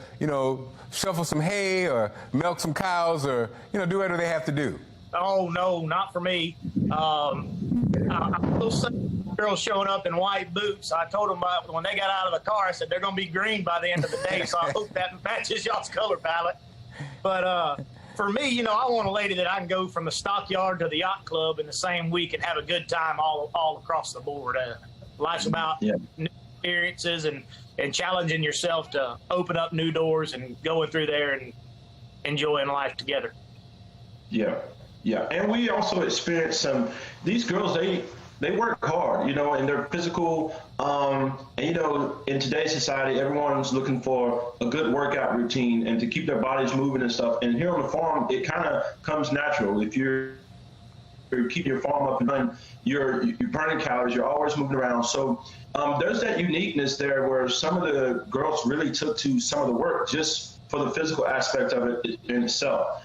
shuffle some hay or milk some cows or, do whatever they have to do? Oh, no, not for me. I will say girls showing up in white boots. I told them when they got out of the car, I said, they're going to be green by the end of the day. So I hope that matches y'all's color palette. But for me, you know, I want a lady that I can go from the stockyard to the yacht club in the same week and have a good time all across the board. Life's about new experiences and challenging yourself to open up new doors and going through there and enjoying life together. Yeah. And we also experience these girls, they work hard, you know, in their physical, and, you know, in today's society, everyone's looking for a good workout routine and to keep their bodies moving and stuff. And here on the farm, it kind of comes natural. If you're keeping your farm up and running, you're burning calories, you're always moving around. So there's that uniqueness there where some of the girls really took to some of the work just for the physical aspect of it in itself.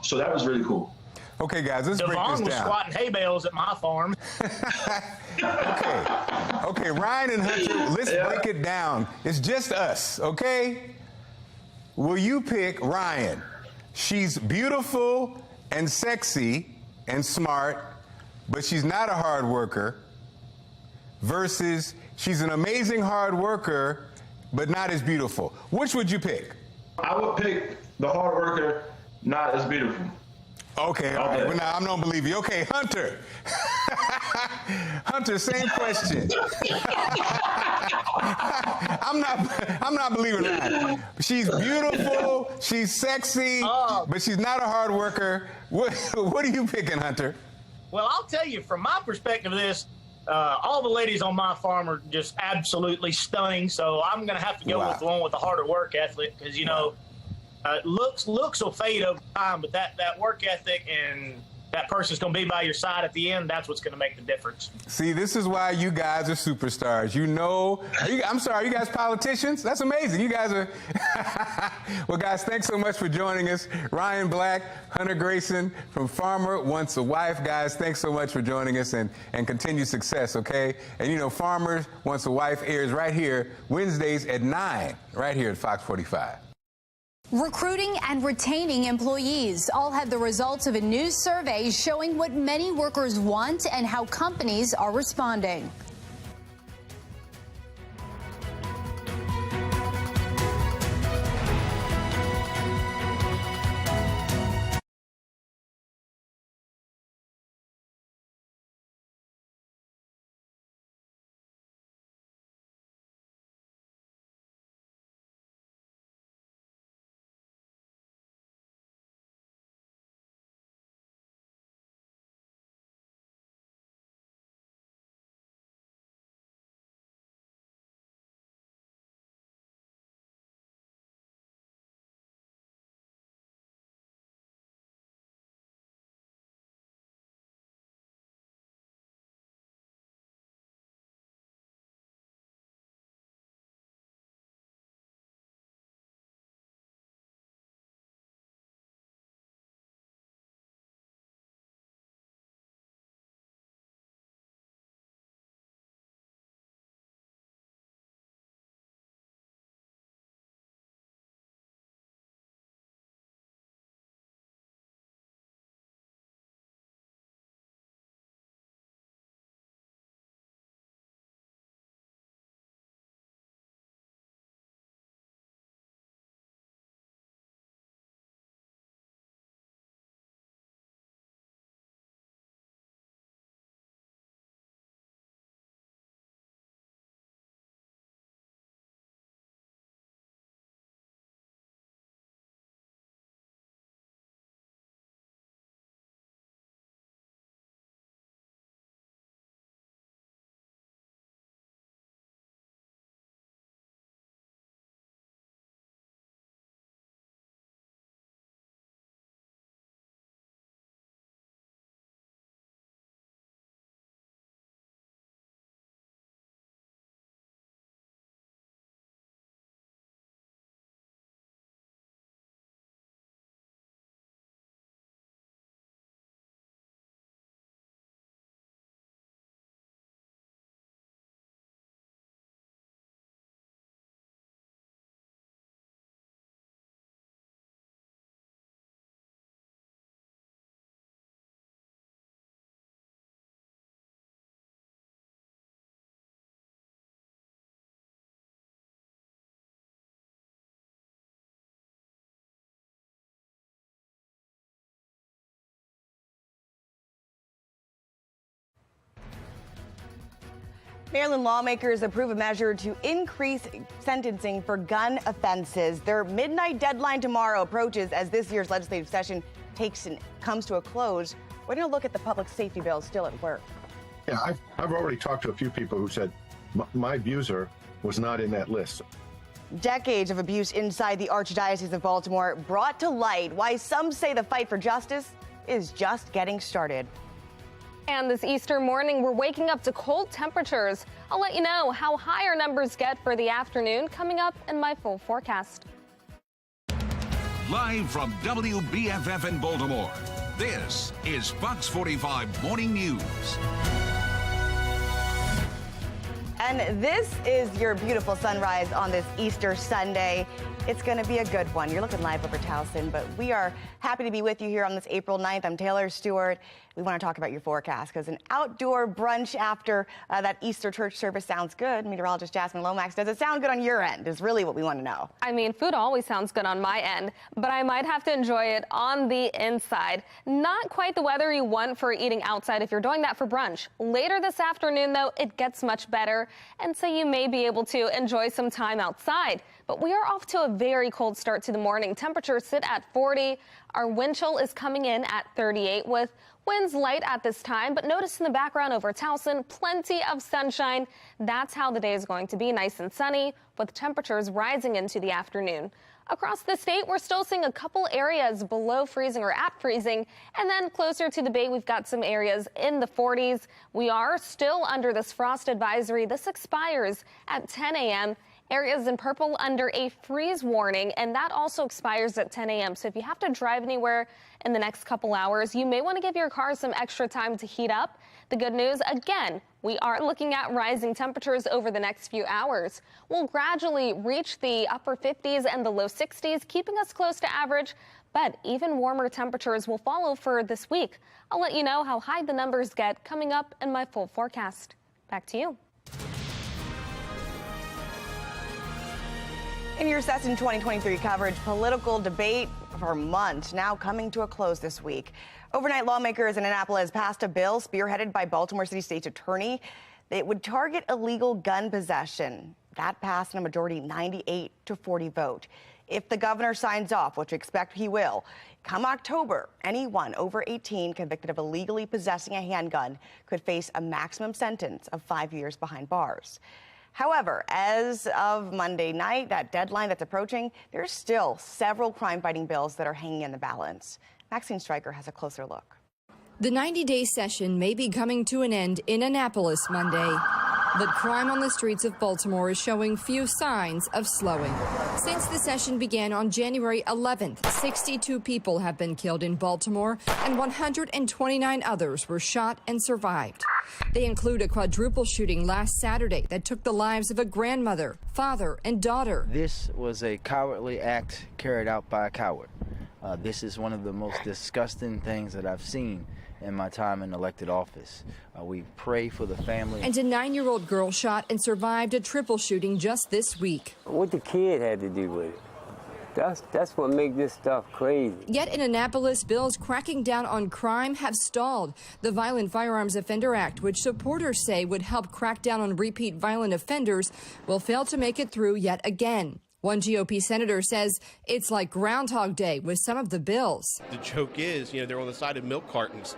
So that was really cool. Okay, guys, let's break this Devon was down. squatting hay bales at my farm. Okay, Ryan and Hunter, let's break it down. It's just us, okay? Will you pick Ryan? She's beautiful and sexy and smart, but she's not a hard worker, versus she's an amazing hard worker, but not as beautiful. Which would you pick? I would pick the hard worker, not as beautiful. Okay, all right. Well, now I don't believe you. Okay, Hunter. Hunter, same question. I'm not believing that. She's beautiful, she's sexy, but she's not a hard worker. What are you picking, Hunter? Well, I'll tell you, from my perspective of this, all the ladies on my farm are just absolutely stunning. So I'm going to have to go with the one with the harder work ethic because, you know, looks will fade over time, but that work ethic and that person's going to be by your side at the end, that's what's going to make the difference. See, this is why you guys are superstars. You know, I'm sorry, you guys politicians? That's amazing. You guys are... Well, guys, thanks so much for joining us. Ryan Black, Hunter Grayson from Farmer Wants a Wife. Guys, thanks so much for joining us and continued success, okay? And, you know, Farmer Wants a Wife airs right here Wednesdays at 9, right here at Fox 45. Recruiting and retaining employees all have the results of a new survey showing what many workers want and how companies are responding. Maryland lawmakers approve a measure to increase sentencing for gun offenses. Their midnight deadline tomorrow approaches as this year's legislative session comes to a close. We're going to look at the public safety bill still at work. Yeah, I've already talked to a few people who said my abuser was not in that list. Decades of abuse inside the Archdiocese of Baltimore brought to light why some say the fight for justice is just getting started. And this Easter morning, we're waking up to cold temperatures. I'll let you know how high our numbers get for the afternoon coming up in my full forecast. Live from WBFF in Baltimore, this is Fox 45 Morning News. And this is your beautiful sunrise on this Easter Sunday. It's going to be a good one. You're looking live over Towson, but we are happy to be with you here on this April 9th. I'm Taylor Stewart. We want to talk about your forecast because an outdoor brunch after that Easter church service sounds good. Meteorologist Jasmine Lomax, does it sound good on your end is really what we want to know. I mean, food always sounds good on my end, but I might have to enjoy it on the inside. Not quite the weather you want for eating outside if you're doing that for brunch. Later this afternoon, though, it gets much better, and so you may be able to enjoy some time outside. But we are off to a very cold start to the morning. Temperatures sit at 40. Our wind chill is coming in at 38 with winds light at this time. But notice in the background over Towson, plenty of sunshine. That's how the day is going to be, nice and sunny with temperatures rising into the afternoon. Across the state, we're still seeing a couple areas below freezing or at freezing. And then closer to the bay, we've got some areas in the 40s. We are still under this frost advisory. This expires at 10 a.m. Areas in purple under a freeze warning, and that also expires at 10 a.m. So if you have to drive anywhere in the next couple hours, you may want to give your car some extra time to heat up. The good news, again, we are looking at rising temperatures over the next few hours. We'll gradually reach the upper 50s and the low 60s, keeping us close to average, but even warmer temperatures will follow for this week. I'll let you know how high the numbers get coming up in my full forecast. Back to you. In your session 2023 coverage, political debate for months now coming to a close this week. Overnight, lawmakers in Annapolis passed a bill spearheaded by Baltimore City State's attorney that would target illegal gun possession. That passed in a majority 98-40 vote. If the governor signs off, which we expect he will, come October, anyone over 18 convicted of illegally possessing a handgun could face a maximum sentence of 5 years behind bars. However, as of Monday night, that deadline that's approaching, there's still several crime-fighting bills that are hanging in the balance. Maxine Stryker has a closer look. The 90-day session may be coming to an end in Annapolis Monday, but crime on the streets of Baltimore is showing few signs of slowing. Since the session began on January 11th, 62 people have been killed in Baltimore and 129 others were shot and survived. They include a quadruple shooting last Saturday that took the lives of a grandmother, father, and daughter. This was a cowardly act carried out by a coward. This is one of the most disgusting things that I've seen in my time in elected office. We pray for the family. And a 9-year-old girl shot and survived a triple shooting just this week. What the kid had to do with it. That's what makes this stuff crazy. Yet in Annapolis, bills cracking down on crime have stalled. The Violent Firearms Offender Act, which supporters say would help crack down on repeat violent offenders, will fail to make it through yet again. One GOP senator says it's like Groundhog Day with some of the bills. The joke is, they're on the side of milk cartons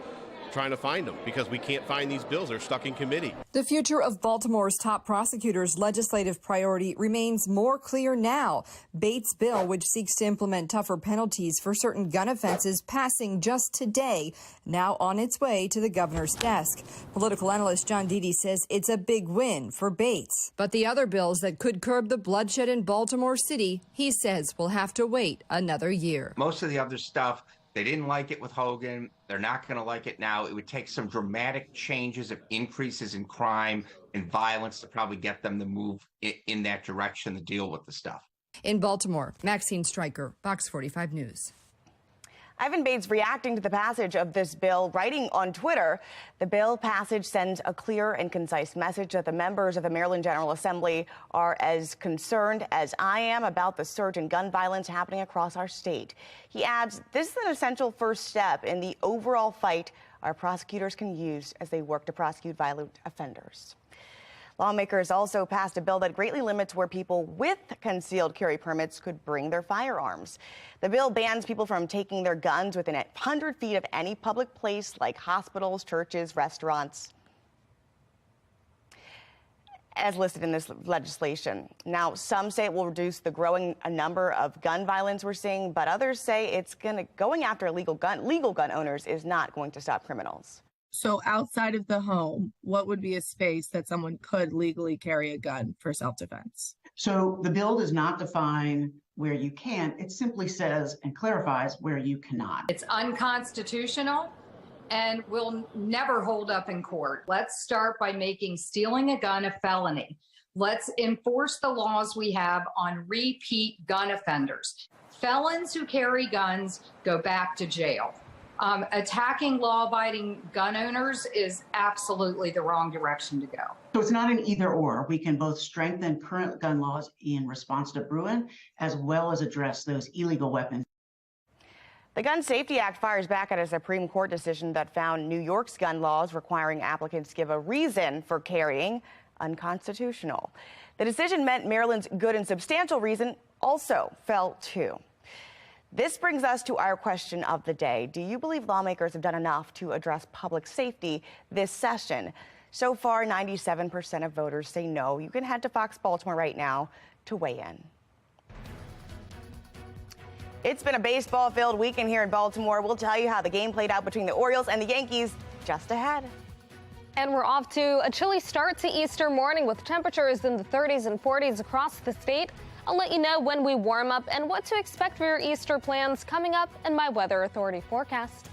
trying to find them because we can't find these bills. They're stuck in committee. The future of Baltimore's top prosecutor's legislative priority remains more clear now. Bates' bill, which seeks to implement tougher penalties for certain gun offenses, passing just today, now on its way to the governor's desk. Political analyst John Deedy says it's a big win for Bates. But the other bills that could curb the bloodshed in Baltimore City, he says, will have to wait another year. Most of the other stuff, they didn't like it with Hogan. They're not going to like it now. It would take some dramatic changes of increases in crime and violence to probably get them to move in that direction to deal with the stuff. In Baltimore, Maxine Stryker, Fox 45 News. Ivan Bates reacting to the passage of this bill, writing on Twitter, the bill passage sends a clear and concise message that the members of the Maryland General Assembly are as concerned as I am about the surge in gun violence happening across our state. He adds, this is an essential first step in the overall fight our prosecutors can use as they work to prosecute violent offenders. Lawmakers also passed a bill that greatly limits where people with concealed carry permits could bring their firearms. The bill bans people from taking their guns within 100 feet of any public place like hospitals, churches, restaurants, as listed in this legislation. Now, some say it will reduce the growing number of gun violence we're seeing, but others say it's going after legal gun owners is not going to stop criminals. So outside of the home, what would be a space that someone could legally carry a gun for self-defense? So the bill does not define where you can. It simply says and clarifies where you cannot. It's unconstitutional and will never hold up in court. Let's start by making stealing a gun a felony. Let's enforce the laws we have on repeat gun offenders. Felons who carry guns go back to jail. Attacking law-abiding gun owners is absolutely the wrong direction to go. So it's not an either or. We can both strengthen current gun laws in response to Bruin, as well as address those illegal weapons. The Gun Safety Act fires back at a Supreme Court decision that found New York's gun laws requiring applicants give a reason for carrying unconstitutional. The decision meant Maryland's good and substantial reason also fell too. This brings us to our question of the day. Do you believe lawmakers have done enough to address public safety this session? So far, 97% of voters say no. You can head to Fox Baltimore right now to weigh in. It's been a baseball-filled weekend here in Baltimore. We'll tell you how the game played out between the Orioles and the Yankees just ahead. And we're off to a chilly start to Easter morning with temperatures in the 30s and 40s across the state. I'll let you know when we warm up and what to expect for your Easter plans coming up in my Weather Authority forecast.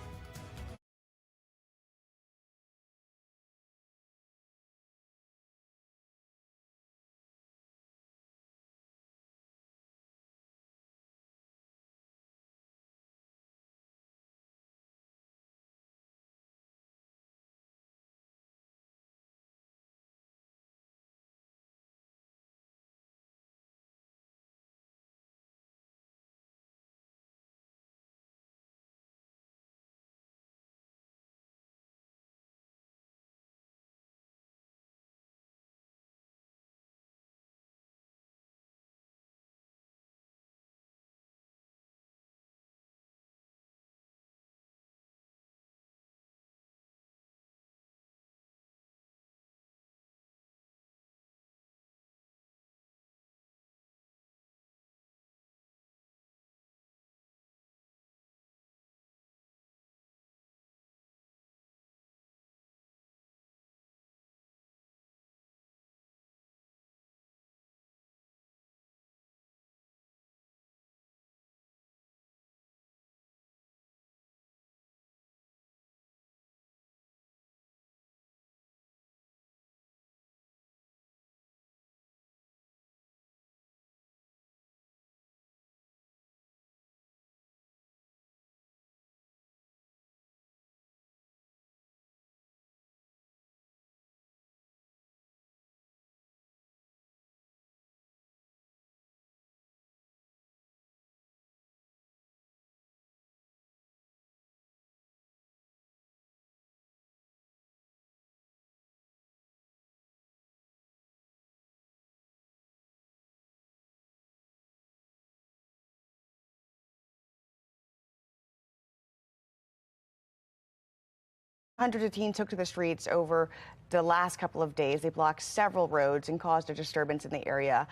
Hundreds of teens took to the streets over the last couple of days. They blocked several roads and caused a disturbance in the area.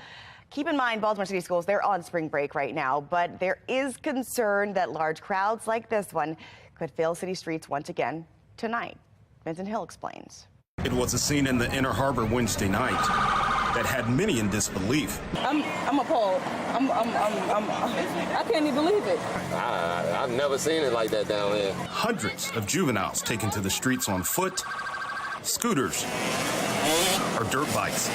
Keep in mind, Baltimore City schools, they're on spring break right now, but there is concern that large crowds like this one could fill city streets once again tonight. Vincent Hill explains. It was a scene in the Inner Harbor Wednesday night that had many in disbelief. I'm appalled. I can't even believe it. I've never seen it like that down here. Hundreds of juveniles taken to the streets on foot, scooters, or dirt bikes.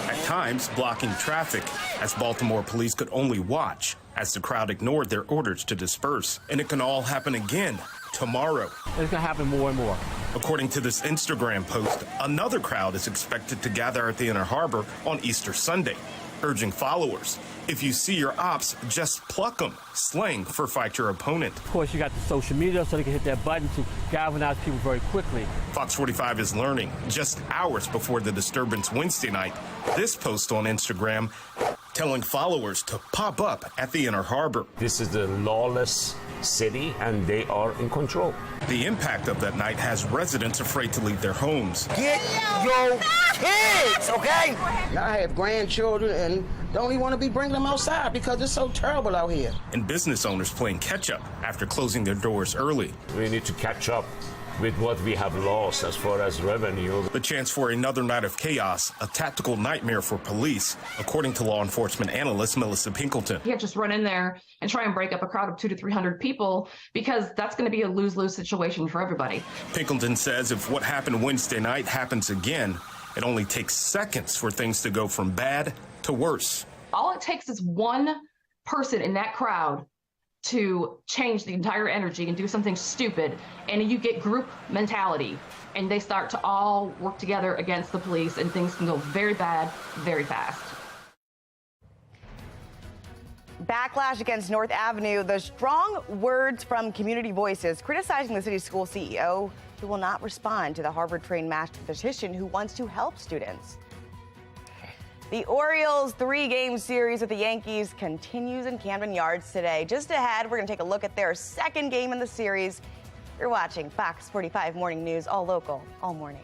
At times, blocking traffic as Baltimore police could only watch as the crowd ignored their orders to disperse. And it can all happen again tomorrow. It's going to happen more and more. According to this Instagram post, another crowd is expected to gather at the Inner Harbor on Easter Sunday. urging followers, if you see your ops, just pluck them, slang for fight your opponent. Of course, you got the social media, so they can hit that button to galvanize people very quickly. Fox 45 is learning, just hours before the disturbance Wednesday night, this post on Instagram telling followers to pop up at the Inner Harbor. This is a lawless city, and they are in control. The impact of that night has residents afraid to leave their homes. Get your kids, okay? I have grandchildren and don't even want to be bringing them outside because it's so terrible out here. And business owners playing catch up after closing their doors early. We need to catch up with what we have lost as far as revenue. The chance for another night of chaos, a tactical nightmare for police, according to law enforcement analyst Melissa Pinkleton. You can't just run in there and try and break up a crowd of 200 to 300 people because that's going to be a lose-lose situation for everybody. Pinkleton says if what happened Wednesday night happens again, it only takes seconds for things to go from bad to worse. All it takes is one person in that crowd to change the entire energy and do something stupid, and you get group mentality, and they start to all work together against the police, and things can go very bad very fast. Backlash against North Avenue, the strong words from community voices criticizing the city's school CEO who will not respond to the Harvard-trained mathematician who wants to help students. The Orioles' 3-game series with the Yankees continues in Camden Yards today. Just ahead, we're going to take a look at their second game in the series. You're watching Fox 45 Morning News, all local, all morning.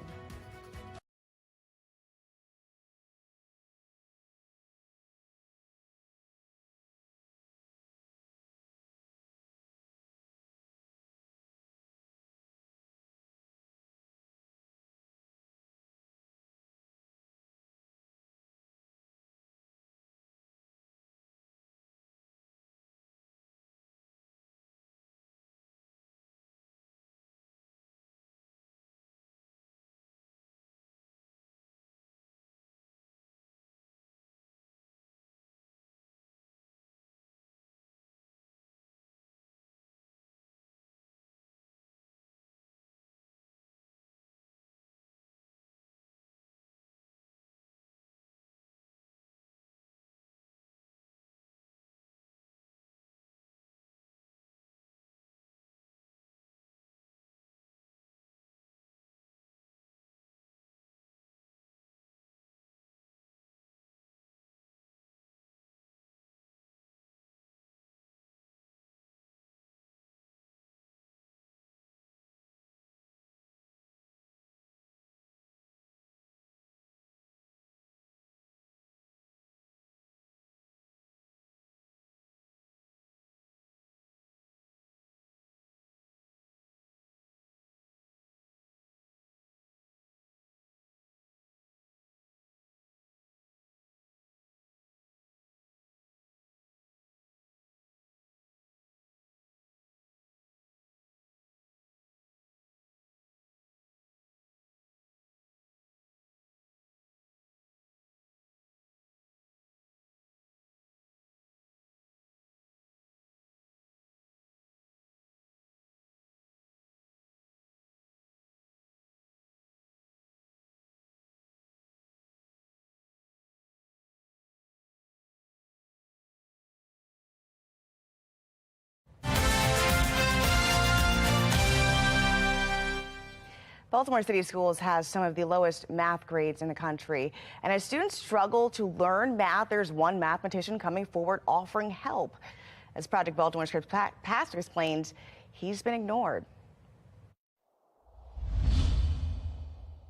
Baltimore City Schools has some of the lowest math grades in the country. And as students struggle to learn math, there's one mathematician coming forward offering help. As Project Baltimore Scripts pastor explains, he's been ignored.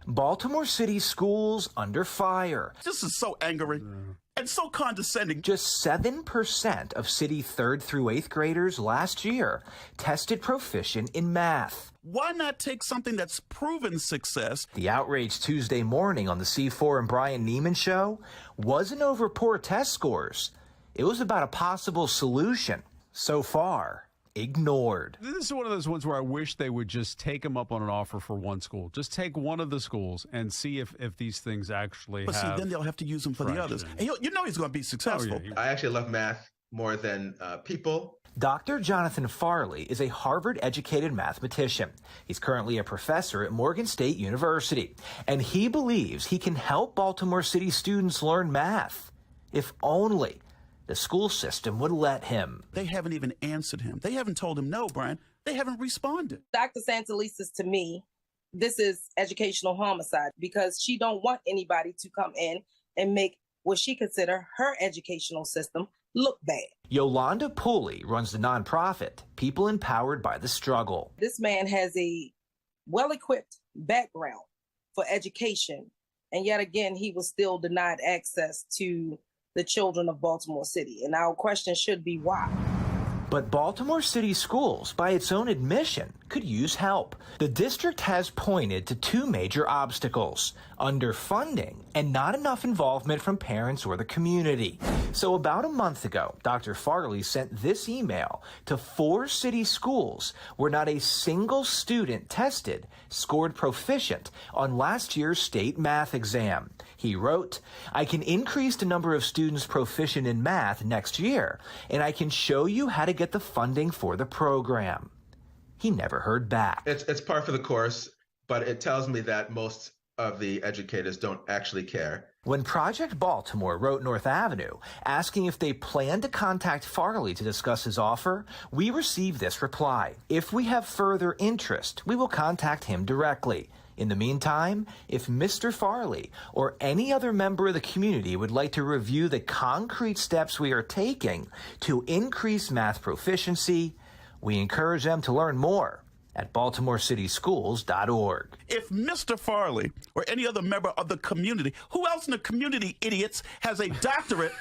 Baltimore City schools under fire. This is so angering and so condescending. Just 7% of city 3rd through 8th graders last year tested proficient in math. Why not take something that's proven success? The outrage Tuesday morning on the C4 and Brian Neiman show wasn't over poor test scores. It was about a possible solution. So far, ignored. This is one of those ones where I wish they would just take him up on an offer for one school. Just take one of the schools and see if these things actually But see, then they'll have to use them for the others. And you know he's going to be successful. Oh, yeah. I actually love math more than people. Dr. Jonathan Farley is a Harvard-educated mathematician. He's currently a professor at Morgan State University, and he believes he can help Baltimore City students learn math. If only the school system would let him. They haven't even answered him. They haven't told him no, Brian. They haven't responded. Dr. Santelisa's, to me, this is educational homicide because she don't want anybody to come in and make what she consider her educational system look bad. Yolanda Pooley runs the nonprofit People Empowered by the Struggle. This man has a well-equipped background for education, and yet again, he was still denied access to the children of Baltimore City. And our question should be why. But Baltimore City Schools, by its own admission, could use help. The district has pointed to two major obstacles: underfunding and not enough involvement from parents or the community. So about a month ago, Dr. Farley sent this email to 4 city schools where not a single student tested scored proficient on last year's state math exam. He wrote, "I can increase the number of students proficient in math next year, and I can show you how to get the funding for the program." He never heard back. It's par for the course, but it tells me that most of the educators don't actually care. When Project Baltimore wrote North Avenue asking if they plan to contact Farley to discuss his offer, we received this reply: "If we have further interest, we will contact him directly. In the meantime, if Mr. Farley or any other member of the community would like to review the concrete steps we are taking to increase math proficiency, we encourage them to learn more at baltimorecity.schools.org. If Mr. Farley or any other member of the community, who else in the community, idiots, has a doctorate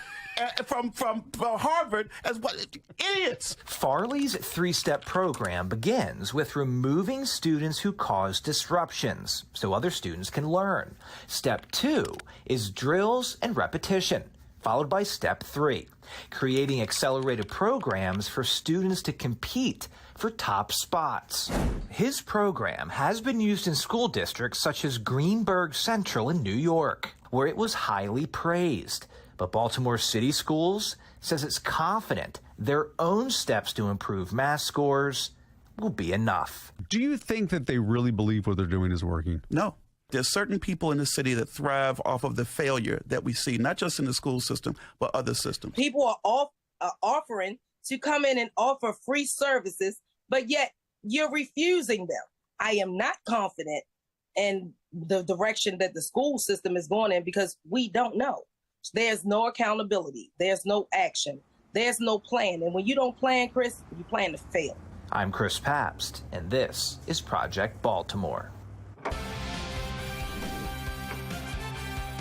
from Harvard as what? Idiots! Farley's 3-step program begins with removing students who cause disruptions so other students can learn. Step 2 is drills and repetition, followed by Step 3, creating accelerated programs for students to compete for top spots. His program has been used in school districts such as Greenburgh Central in New York, where it was highly praised. But Baltimore City Schools says it's confident their own steps to improve math scores will be enough. Do you think that they really believe what they're doing is working? No. There's certain people in the city that thrive off of the failure that we see, not just in the school system, but other systems. People are offering to come in and offer free services, but yet you're refusing them. I am not confident in the direction that the school system is going in because we don't know. There's no accountability. There's no action. There's no plan. And when you don't plan, Chris, you plan to fail. I'm Chris Pabst, and this is Project Baltimore.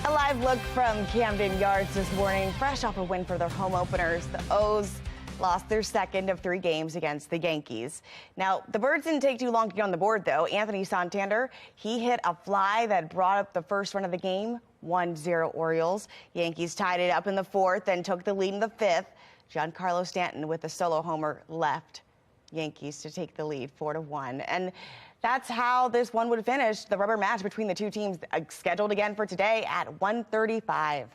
A live look from Camden Yards this morning, fresh off a win for their home openers. The O's lost their second of 3 games against the Yankees. Now, the Birds didn't take too long to get on the board, though. Anthony Santander, he hit a fly that brought up the first run of the game, 1-0 Orioles. Yankees tied it up in the 4th and took the lead in the 5th. Giancarlo Stanton with a solo homer left Yankees to take the lead 4-1. And that's how this one would finish. The rubber match between the two teams scheduled again for today at 1:35.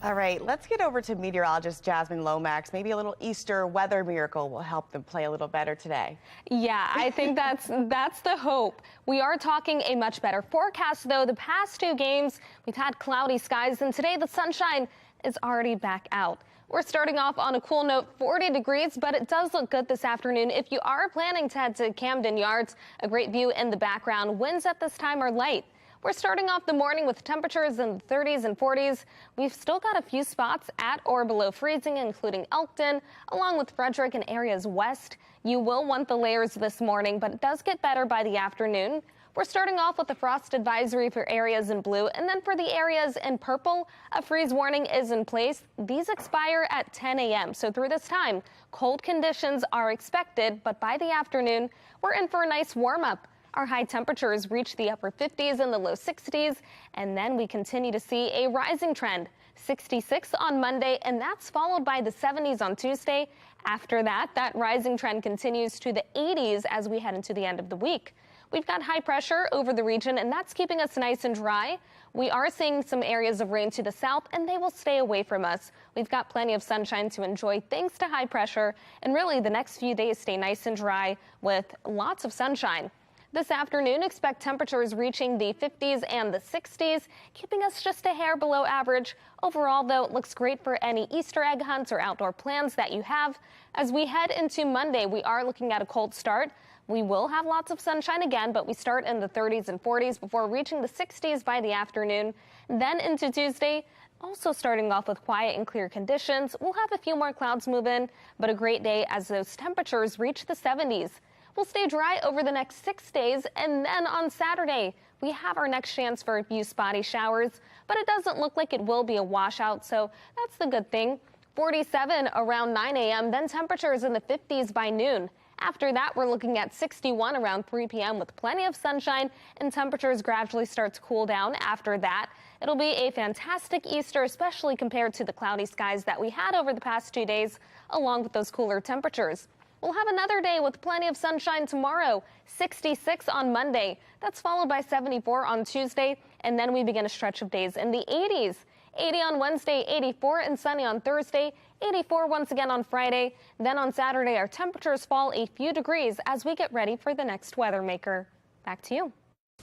All right, let's get over to meteorologist Jasmine Lomax. Maybe a little Easter weather miracle will help them play a little better today. Yeah, I think that's the hope. We are talking a much better forecast, though. The past 2 games, we've had cloudy skies, and today the sunshine is already back out. We're starting off on a cool note, 40 degrees, but it does look good this afternoon. If you are planning to head to Camden Yards, a great view in the background. Winds at this time are light. We're starting off the morning with temperatures in the 30s and 40s. We've still got a few spots at or below freezing, including Elkton, along with Frederick and areas west. You will want the layers this morning, but it does get better by the afternoon. We're starting off with a frost advisory for areas in blue, and then for the areas in purple, a freeze warning is in place. These expire at 10 a.m., so through this time, cold conditions are expected, but by the afternoon, we're in for a nice warm-up. Our high temperatures reach the upper 50s and the low 60s, and then we continue to see a rising trend. 66 on Monday, and that's followed by the 70s on Tuesday. After that, that rising trend continues to the 80s as we head into the end of the week. We've got high pressure over the region, and that's keeping us nice and dry. We are seeing some areas of rain to the south, and they will stay away from us. We've got plenty of sunshine to enjoy thanks to high pressure, and really the next few days stay nice and dry with lots of sunshine. This afternoon, expect temperatures reaching the 50s and the 60s, keeping us just a hair below average. Overall, though, it looks great for any Easter egg hunts or outdoor plans that you have. As we head into Monday, we are looking at a cold start. We will have lots of sunshine again, but we start in the 30s and 40s before reaching the 60s by the afternoon. Then into Tuesday, also starting off with quiet and clear conditions. We'll have a few more clouds move in, but a great day as those temperatures reach the 70s. We'll stay dry over the next 6 days, and then on Saturday, we have our next chance for a few spotty showers, but it doesn't look like it will be a washout, so that's the good thing. 47 around 9 a.m., then temperatures in the 50s by noon. After that, we're looking at 61 around 3 p.m. with plenty of sunshine, and temperatures gradually start to cool down after that. It'll be a fantastic Easter, especially compared to the cloudy skies that we had over the past 2 days, along with those cooler temperatures. We'll have another day with plenty of sunshine tomorrow, 66 on Monday. That's followed by 74 on Tuesday, and then we begin a stretch of days in the 80s. 80 on Wednesday, 84 and sunny on Thursday, 84 once again on Friday. Then on Saturday, our temperatures fall a few degrees as we get ready for the next weather maker. Back to you.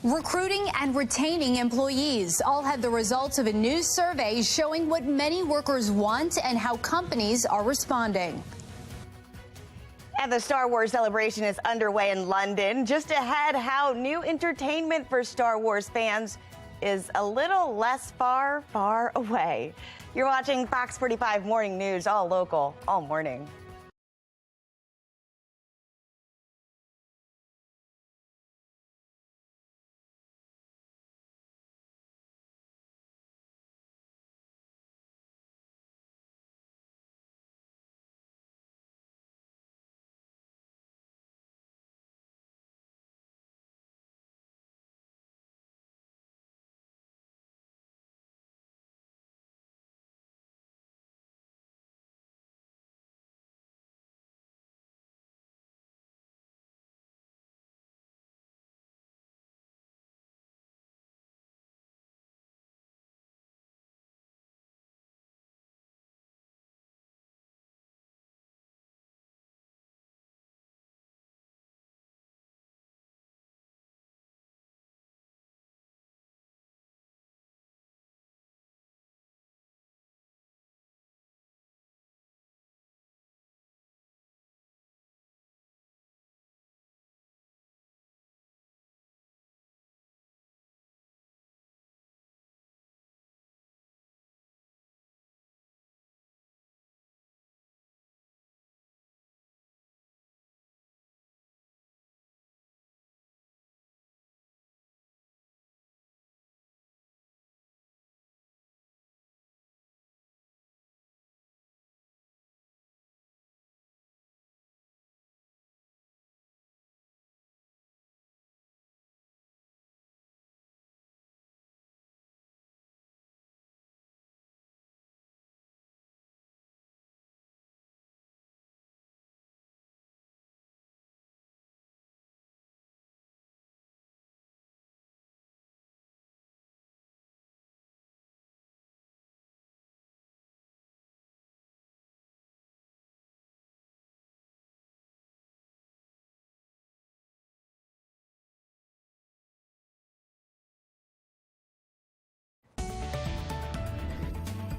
Recruiting and retaining employees all had the results of a new survey showing what many workers want and how companies are responding. And the Star Wars celebration is underway in London. Just ahead, how new entertainment for Star Wars fans is a little less far away. You're watching Fox 45 Morning News, all local, all morning.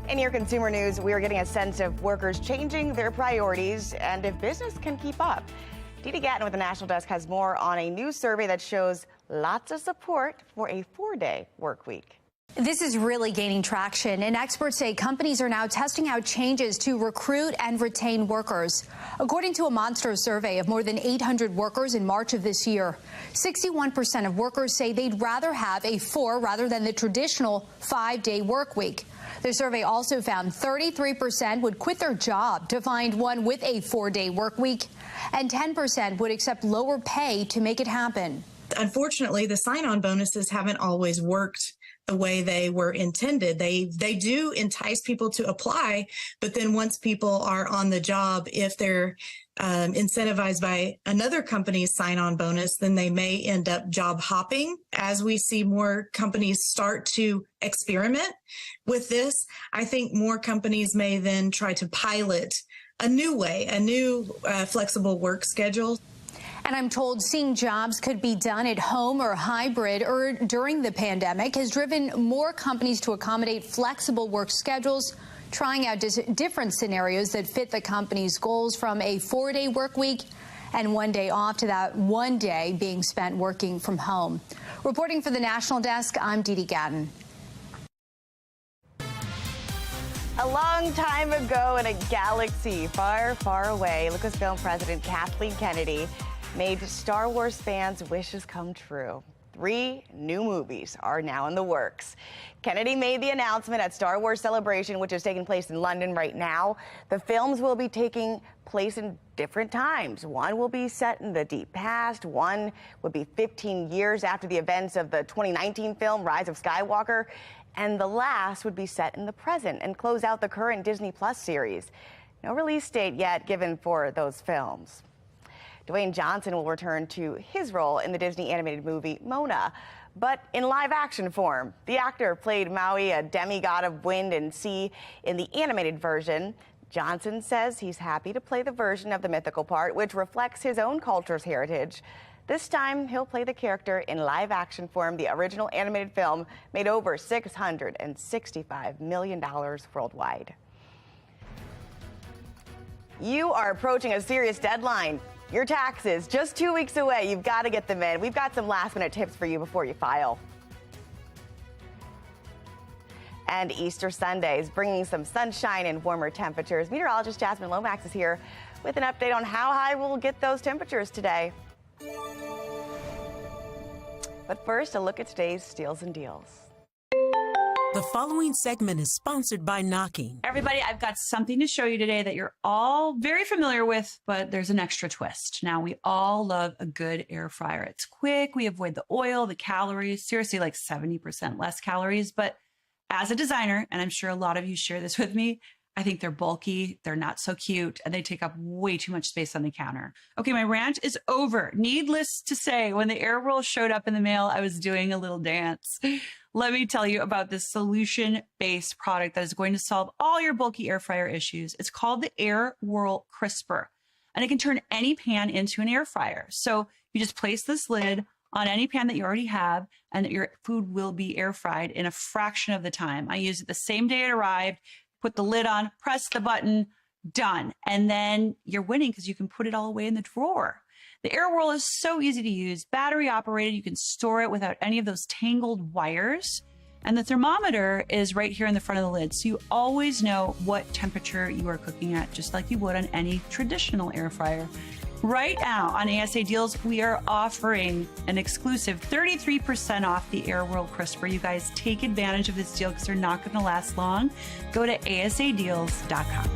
In your consumer news, we are getting a sense of workers changing their priorities and if business can keep up. Dee Gatton with the National Desk has more on a new survey that shows lots of support for a 4-day work week. This is really gaining traction, and experts say companies are now testing out changes to recruit and retain workers. According to a Monster survey of more than 800 workers in March of this year, 61% of workers say they'd rather have a 4 rather than the traditional 5-day work week. The survey also found 33% would quit their job to find one with a 4-day work week, and 10% would accept lower pay to make it happen. Unfortunately, the sign-on bonuses haven't always worked the way they were intended. They do entice people to apply, but then once people are on the job, if they're incentivized by another company's sign-on bonus, then they may end up job hopping. As we see more companies start to experiment with this, I think more companies may then try to pilot a new way, a new flexible work schedule. And And I'm told seeing jobs could be done at home or hybrid or during the pandemic has driven more companies to accommodate flexible work schedules, trying out different scenarios that fit the company's goals, from a 4-day work week and 1 day off to that 1 day being spent working from home. Reporting for the National Desk, I'm Dee Dee Gatton. A long time ago in a galaxy far, far away, Lucasfilm President Kathleen Kennedy made Star Wars fans' wishes come true. 3 new movies are now in the works. Kennedy made the announcement at Star Wars Celebration, which is taking place in London right now. The films will be taking place in different times. One will be set in the deep past. One would be 15 years after the events of the 2019 film Rise of Skywalker. And the last would be set in the present and close out the current Disney Plus series. No release date yet given for those films. Dwayne Johnson will return to his role in the Disney animated movie Mona, but in live action form. The actor played Maui, a demigod of wind and sea, in the animated version. Johnson says he's happy to play the version of the mythical part, which reflects his own culture's heritage. This time, he'll play the character in live action form. The original animated film made over $665 million worldwide. You are approaching a serious deadline. Your taxes, just 2 weeks away. You've got to get them in. We've got some last-minute tips for you before you file. And Easter Sunday is bringing some sunshine and warmer temperatures. Meteorologist Jasmine Lomax is here with an update on how high we'll get those temperatures today. But first, a look at today's steals and deals. The following segment is sponsored by Knocking. Everybody, I've got something to show you today that you're all very familiar with, but there's an extra twist. Now, we all love a good air fryer. It's quick. We avoid the oil, the calories, seriously, like 70% less calories. But as a designer, and I'm sure a lot of you share this with me, I think they're bulky, they're not so cute, and they take up way too much space on the counter. Okay, my rant is over. Needless to say, when the air roll showed up in the mail, I was doing a little dance. Let me tell you about this solution-based product that is going to solve all your bulky air fryer issues. It's called the Air Whirl Crisper, and it can turn any pan into an air fryer. So you just place this lid on any pan that you already have, and your food will be air fried in a fraction of the time. I used it the same day it arrived. Put the lid on, press the button, done. And then you're winning because you can put it all away in the drawer. The Air Whirl is so easy to use, battery operated. You can store it without any of those tangled wires. And the thermometer is right here in the front of the lid. So you always know what temperature you are cooking at, just like you would on any traditional air fryer. Right now on ASA Deals, we are offering an exclusive 33% off the Air Whirl Crisper. You guys take advantage of this deal because they're not going to last long. Go to asadeals.com.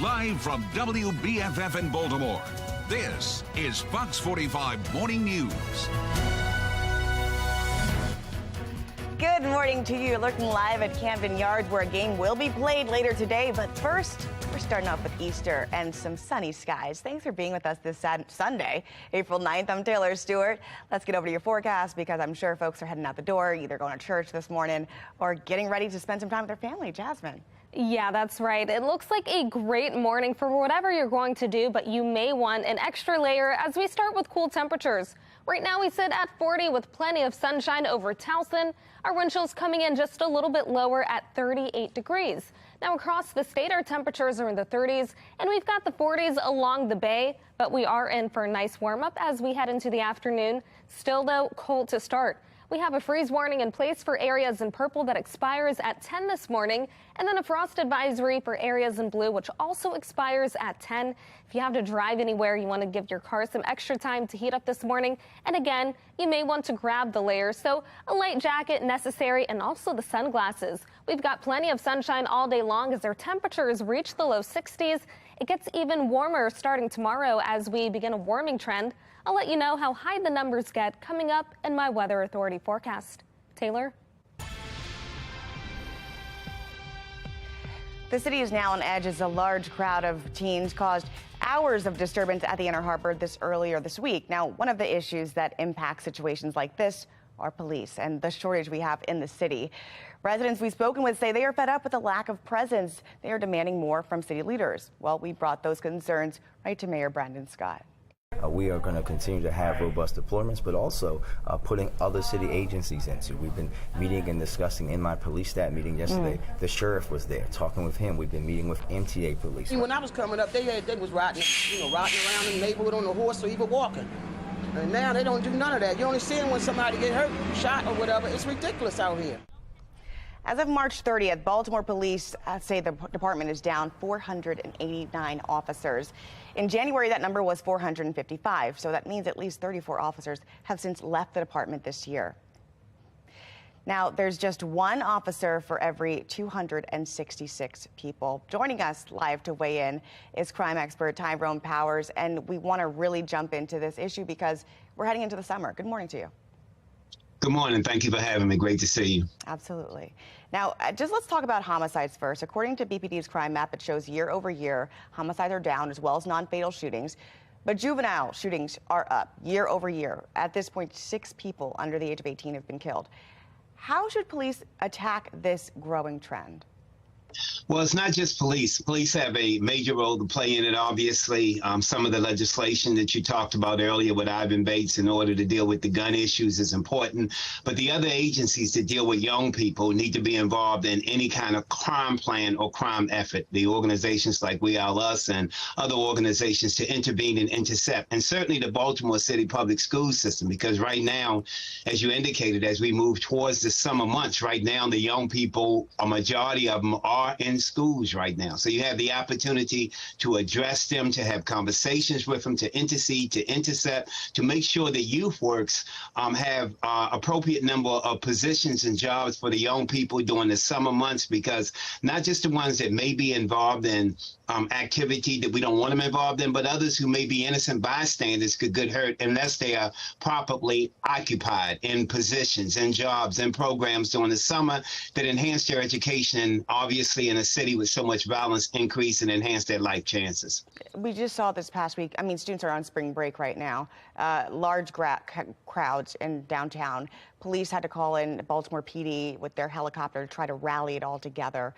Live from WBFF in Baltimore, this is Fox 45 Morning News. Good morning to you. Looking live at Camden Yards, where a game will be played later today. But first, we're starting off with Easter and some sunny skies. Thanks for being with us this Sunday, April 9th. I'm Taylor Stewart. Let's get over to your forecast, because I'm sure folks are heading out the door, either going to church this morning or getting ready to spend some time with their family. Jasmine. Yeah, that's right. It looks like a great morning for whatever you're going to do, but you may want an extra layer as we start with cool temperatures. Right now we sit at 40 with plenty of sunshine over Towson. Our wind chills coming in just a little bit lower at 38 degrees. Now across the state, our temperatures are in the 30s, and we've got the 40s along the bay, but we are in for a nice warm up as we head into the afternoon. Still, though, cold to start. We have a freeze warning in place for areas in purple that expires at 10 this morning, and then a frost advisory for areas in blue, which also expires at 10. If you have to drive anywhere, you want to give your car some extra time to heat up this morning. And again, you may want to grab the layers, so a light jacket necessary, and also the sunglasses. We've got plenty of sunshine all day long as our temperatures reach the low 60s. It gets even warmer starting tomorrow as we begin a warming trend. I'll let you know how high the numbers get coming up in my Weather Authority forecast. Taylor? The city is now on edge as a large crowd of teens caused hours of disturbance at the Inner Harbor earlier this week. Now, one of the issues that impacts situations like this are police and the shortage we have in the city. Residents we've spoken with say they are fed up with the lack of presence. They are demanding more from city leaders. Well, we brought those concerns right to Mayor Brandon Scott. We are going to continue to have robust deployments, but also putting other city agencies into. We've been meeting and discussing in my police staff meeting yesterday. The sheriff was there, talking with him. We've been meeting with MTA police. When I was coming up, they was riding around in the neighborhood on a horse or even walking. And now they don't do none of that. You only see them when somebody get hurt, shot or whatever. It's ridiculous out here. As of March 30th, Baltimore police say the department is down 489 officers. In January, that number was 455, so that means at least 34 officers have since left the department this year. Now, there's just one officer for every 266 people. Joining us live to weigh in is crime expert Tyrone Powers, and we want to really jump into this issue because we're heading into the summer. Good morning to you. Good morning. Thank you for having me. Great to see you. Absolutely. Now, just let's talk about homicides first. According to BPD's crime map, it shows year over year, homicides are down as well as non-fatal shootings. But juvenile shootings are up year over year. At this point, 6 people under the age of 18 have been killed. How should police attack this growing trend? Well, it's not just police. Police have a major role to play in it, obviously. Some of the legislation that you talked about earlier with Ivan Bates in order to deal with the gun issues is important. But the other agencies that deal with young people need to be involved in any kind of crime plan or crime effort. The organizations like We Are Us and other organizations to intervene and intercept. And certainly the Baltimore City public school system, because right now, as you indicated, as we move towards the summer months, right now the young people, a majority of them are in schools right now. So you have the opportunity to address them, to have conversations with them, to intercede, to intercept, to make sure that youth works have appropriate number of positions and jobs for the young people during the summer months, because not just the ones that may be involved in activity that we don't want them involved in, but others who may be innocent bystanders could get hurt unless they are properly occupied in positions and jobs and programs during the summer that enhance their education, and obviously in a city with so much violence, increase and enhance their life chances. We just saw this past week. I mean, students are on spring break right now. Large crowds in downtown. Police had to call in Baltimore PD with their helicopter to try to rally it all together.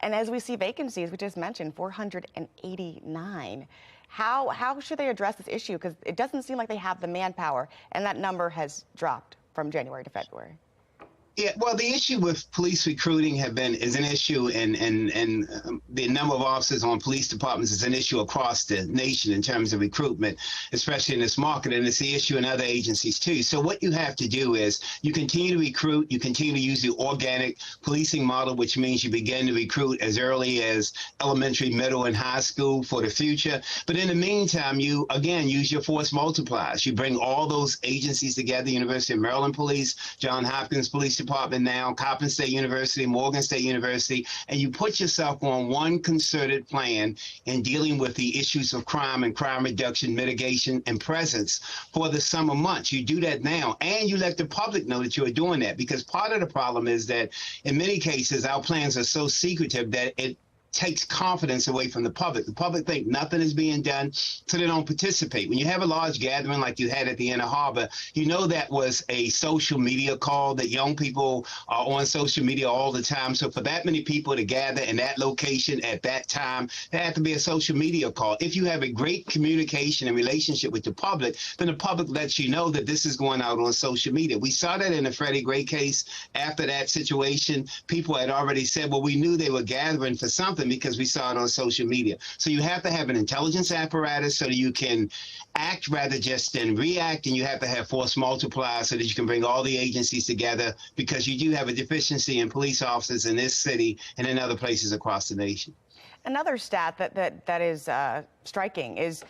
And as we see vacancies, we just mentioned 489. How should they address this issue? Because it doesn't seem like they have the manpower, and that number has dropped from January to February. Yeah, well, the issue with police recruiting is an issue, and the number of officers on police departments is an issue across the nation in terms of recruitment, especially in this market, and it's the issue in other agencies too. So what you have to do is you continue to recruit, you continue to use the organic policing model, which means you begin to recruit as early as elementary, middle, and high school for the future. But in the meantime, you, again, use your force multipliers. You bring all those agencies together, University of Maryland Police, Johns Hopkins Police Department now, Coppin State University, Morgan State University, and you put yourself on one concerted plan in dealing with the issues of crime and crime reduction, mitigation, and presence for the summer months. You do that now, and you let the public know that you are doing that, because part of the problem is that in many cases, our plans are so secretive that it takes confidence away from the public. The public think nothing is being done, so they don't participate. When you have a large gathering like you had at the Inner Harbor, you know that was a social media call, that young people are on social media all the time. So for that many people to gather in that location at that time, there had to be a social media call. If you have a great communication and relationship with the public, then the public lets you know that this is going out on social media. We saw that in the Freddie Gray case. After that situation, people had already said, well, we knew they were gathering for something because we saw it on social media. So you have to have an intelligence apparatus so that you can act rather just than react, and you have to have force multipliers so that you can bring all the agencies together, because you do have a deficiency in police officers in this city and in other places across the nation. Another stat that is striking is,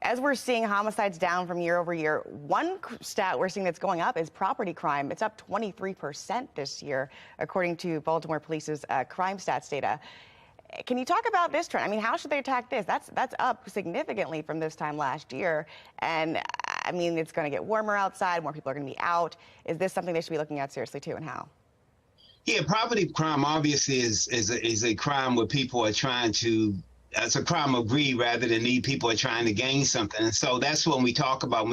as we're seeing homicides down from year over year, one stat we're seeing that's going up is property crime. It's up 23% this year, according to Baltimore Police's crime stats data. Can you talk about this trend? I mean, how should they attack this? That's up significantly from this time last year. And I mean, it's going to get warmer outside. More people are going to be out. Is this something they should be looking at seriously too, and how? Yeah, property crime obviously is a crime where people are trying to. It's a crime of greed rather than need. People are trying to gain something. And so that's when we talk about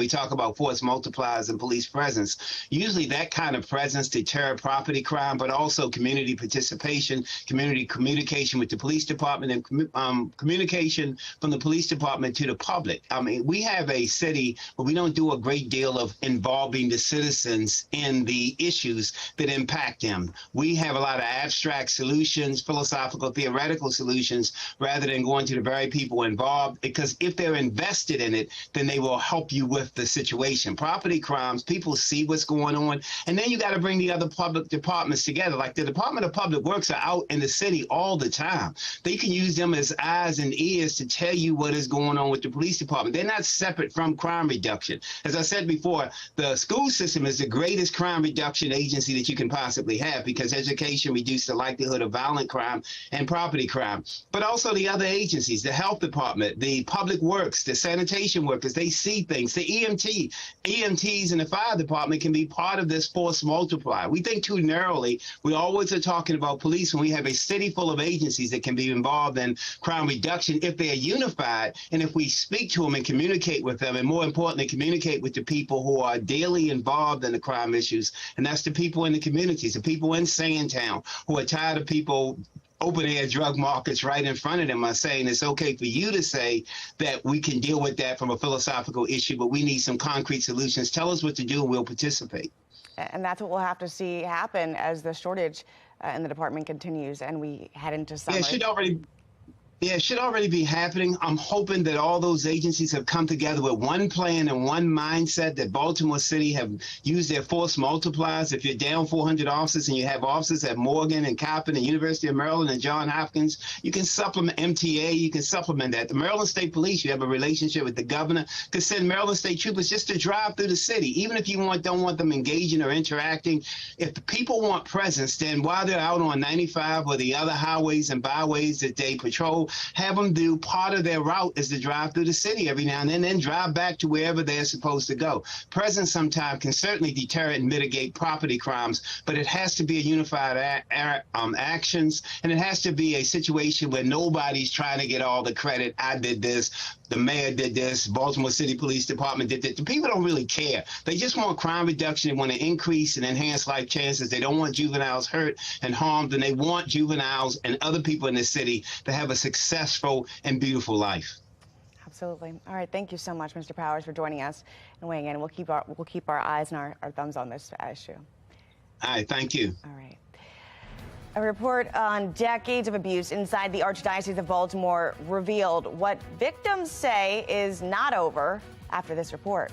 force multipliers and police presence. Usually that kind of presence deter property crime, but also community participation, community communication with the police department, and communication from the police department to the public. I mean, we have a city where we don't do a great deal of involving the citizens in the issues that impact them. We have a lot of abstract solutions, philosophical, theoretical solutions, rather than going to the very people involved, because if they're invested in it, then they will help you with the situation. Property crimes, people see what's going on, and then you got to bring the other public departments together. Like the Department of Public Works are out in the city all the time. They can use them as eyes and ears to tell you what is going on with the police department. They're not separate from crime reduction. As I said before, the school system is the greatest crime reduction agency that you can possibly have, because education reduces the likelihood of violent crime and property crime. But also the other agencies, the health department, the public works, the sanitation workers, they see things. The EMTs and the fire department can be part of this force multiplier. We think too narrowly. We always are talking about police when we have a city full of agencies that can be involved in crime reduction if they are unified, and if we speak to them and communicate with them, and more importantly, communicate with the people who are daily involved in the crime issues, and that's the people in the communities, the people in Sandtown who are tired of people open-air drug markets right in front of them are saying it's okay for you to say that we can deal with that from a philosophical issue, but we need some concrete solutions. Tell us what to do and we'll participate. And that's what we'll have to see happen as the shortage in the department continues and we head into summer. It should already be happening. I'm hoping that all those agencies have come together with one plan and one mindset, that Baltimore City have used their force multipliers. If you're down 400 officers and you have officers at Morgan and Coppin and University of Maryland and Johns Hopkins, you can supplement MTA, you can supplement that. The Maryland State Police, you have a relationship with the governor, could send Maryland State troopers just to drive through the city, even if you don't want them engaging or interacting. If the people want presence, then while they're out on 95 or the other highways and byways that they patrol, have them do part of their route is to drive through the city every now and then drive back to wherever they're supposed to go. Presence sometimes can certainly deter and mitigate property crimes, but it has to be a unified actions, and it has to be a situation where nobody's trying to get all the credit. I did this, the mayor did this, Baltimore City Police Department did that. The people don't really care. They just want crime reduction. They want to increase and enhance life chances. They don't want juveniles hurt and harmed, and they want juveniles and other people in the city to have a successful and beautiful life. Absolutely. All right. Thank you so much, Mr. Powers, for joining us and weighing in. We'll keep our eyes and our thumbs on this issue. All right. Thank you. All right. A report on decades of abuse inside the Archdiocese of Baltimore revealed what victims say is not over after this report.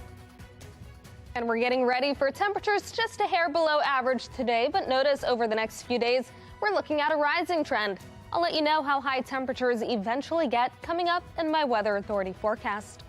And we're getting ready for temperatures just a hair below average today, but notice over the next few days, we're looking at a rising trend. I'll let you know how high temperatures eventually get coming up in my Weather Authority forecast.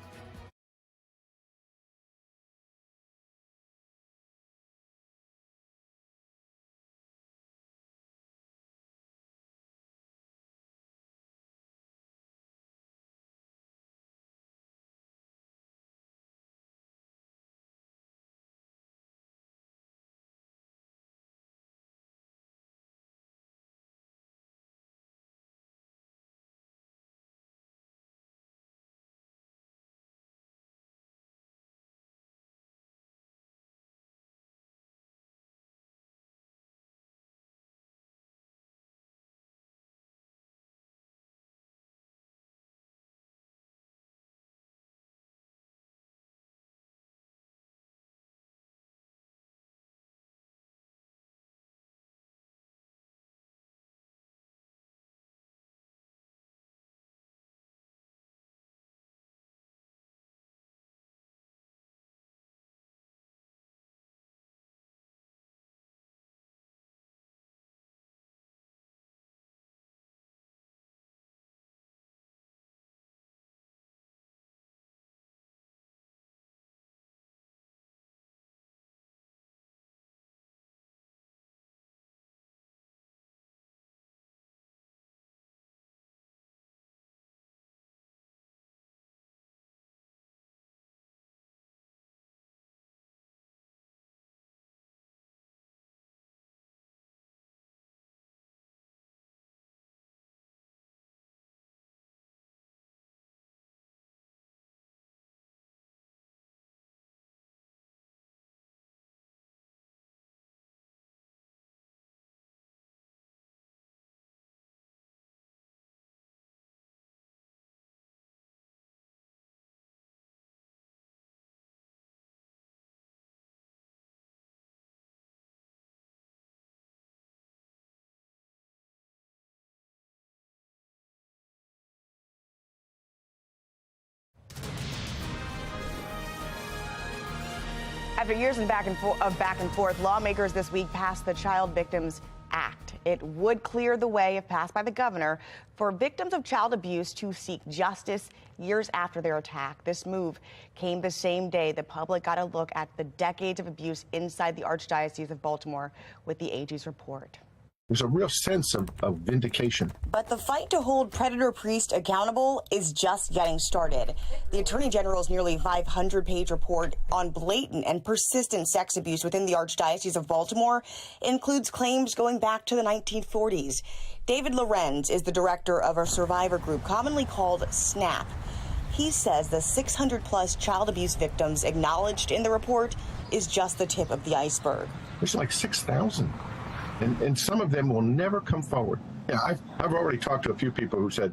After years of back and forth, lawmakers this week passed the Child Victims Act. It would clear the way, if passed by the governor, for victims of child abuse to seek justice years after their attack. This move came the same day the public got a look at the decades of abuse inside the Archdiocese of Baltimore with the AG's report. There's a real sense of vindication. But the fight to hold predator priests accountable is just getting started. The Attorney General's nearly 500-page report on blatant and persistent sex abuse within the Archdiocese of Baltimore includes claims going back to the 1940s. David Lorenz is the director of a survivor group commonly called SNAP. He says the 600-plus child abuse victims acknowledged in the report is just the tip of the iceberg. There's like 6,000. And some of them will never come forward. Yeah, I've already talked to a few people who said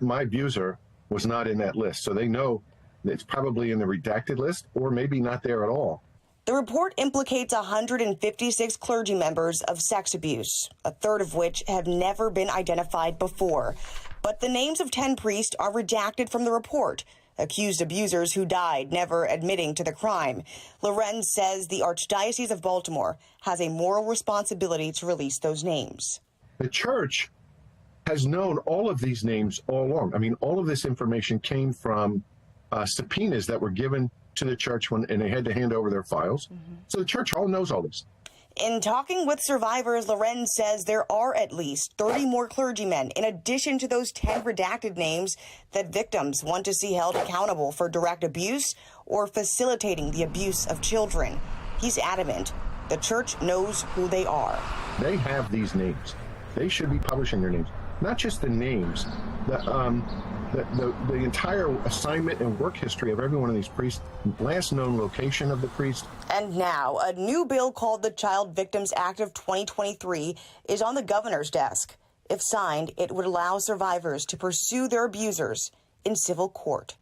my abuser was not in that list, so they know it's probably in the redacted list or maybe not there at all. The report implicates 156 clergy members of sex abuse, a third of which have never been identified before. But the names of 10 priests are redacted from the report, accused abusers who died never admitting to the crime. Lorenz says the Archdiocese of Baltimore has a moral responsibility to release those names. The church has known all of these names all along. I mean, all of this information came from subpoenas that were given to the church and they had to hand over their files. So the church all knows all this. In talking with survivors, Lorenz says there are at least 30 more clergymen, in addition to those 10 redacted names, that victims want to see held accountable for direct abuse or facilitating the abuse of children. He's adamant the church knows who they are. They have these names. They should be publishing their names. Not just the names, the entire assignment and work history of every one of these priests, last known location of the priest. And now, a new bill called the Child Victims Act of 2023 is on the governor's desk. If signed, it would allow survivors to pursue their abusers in civil court.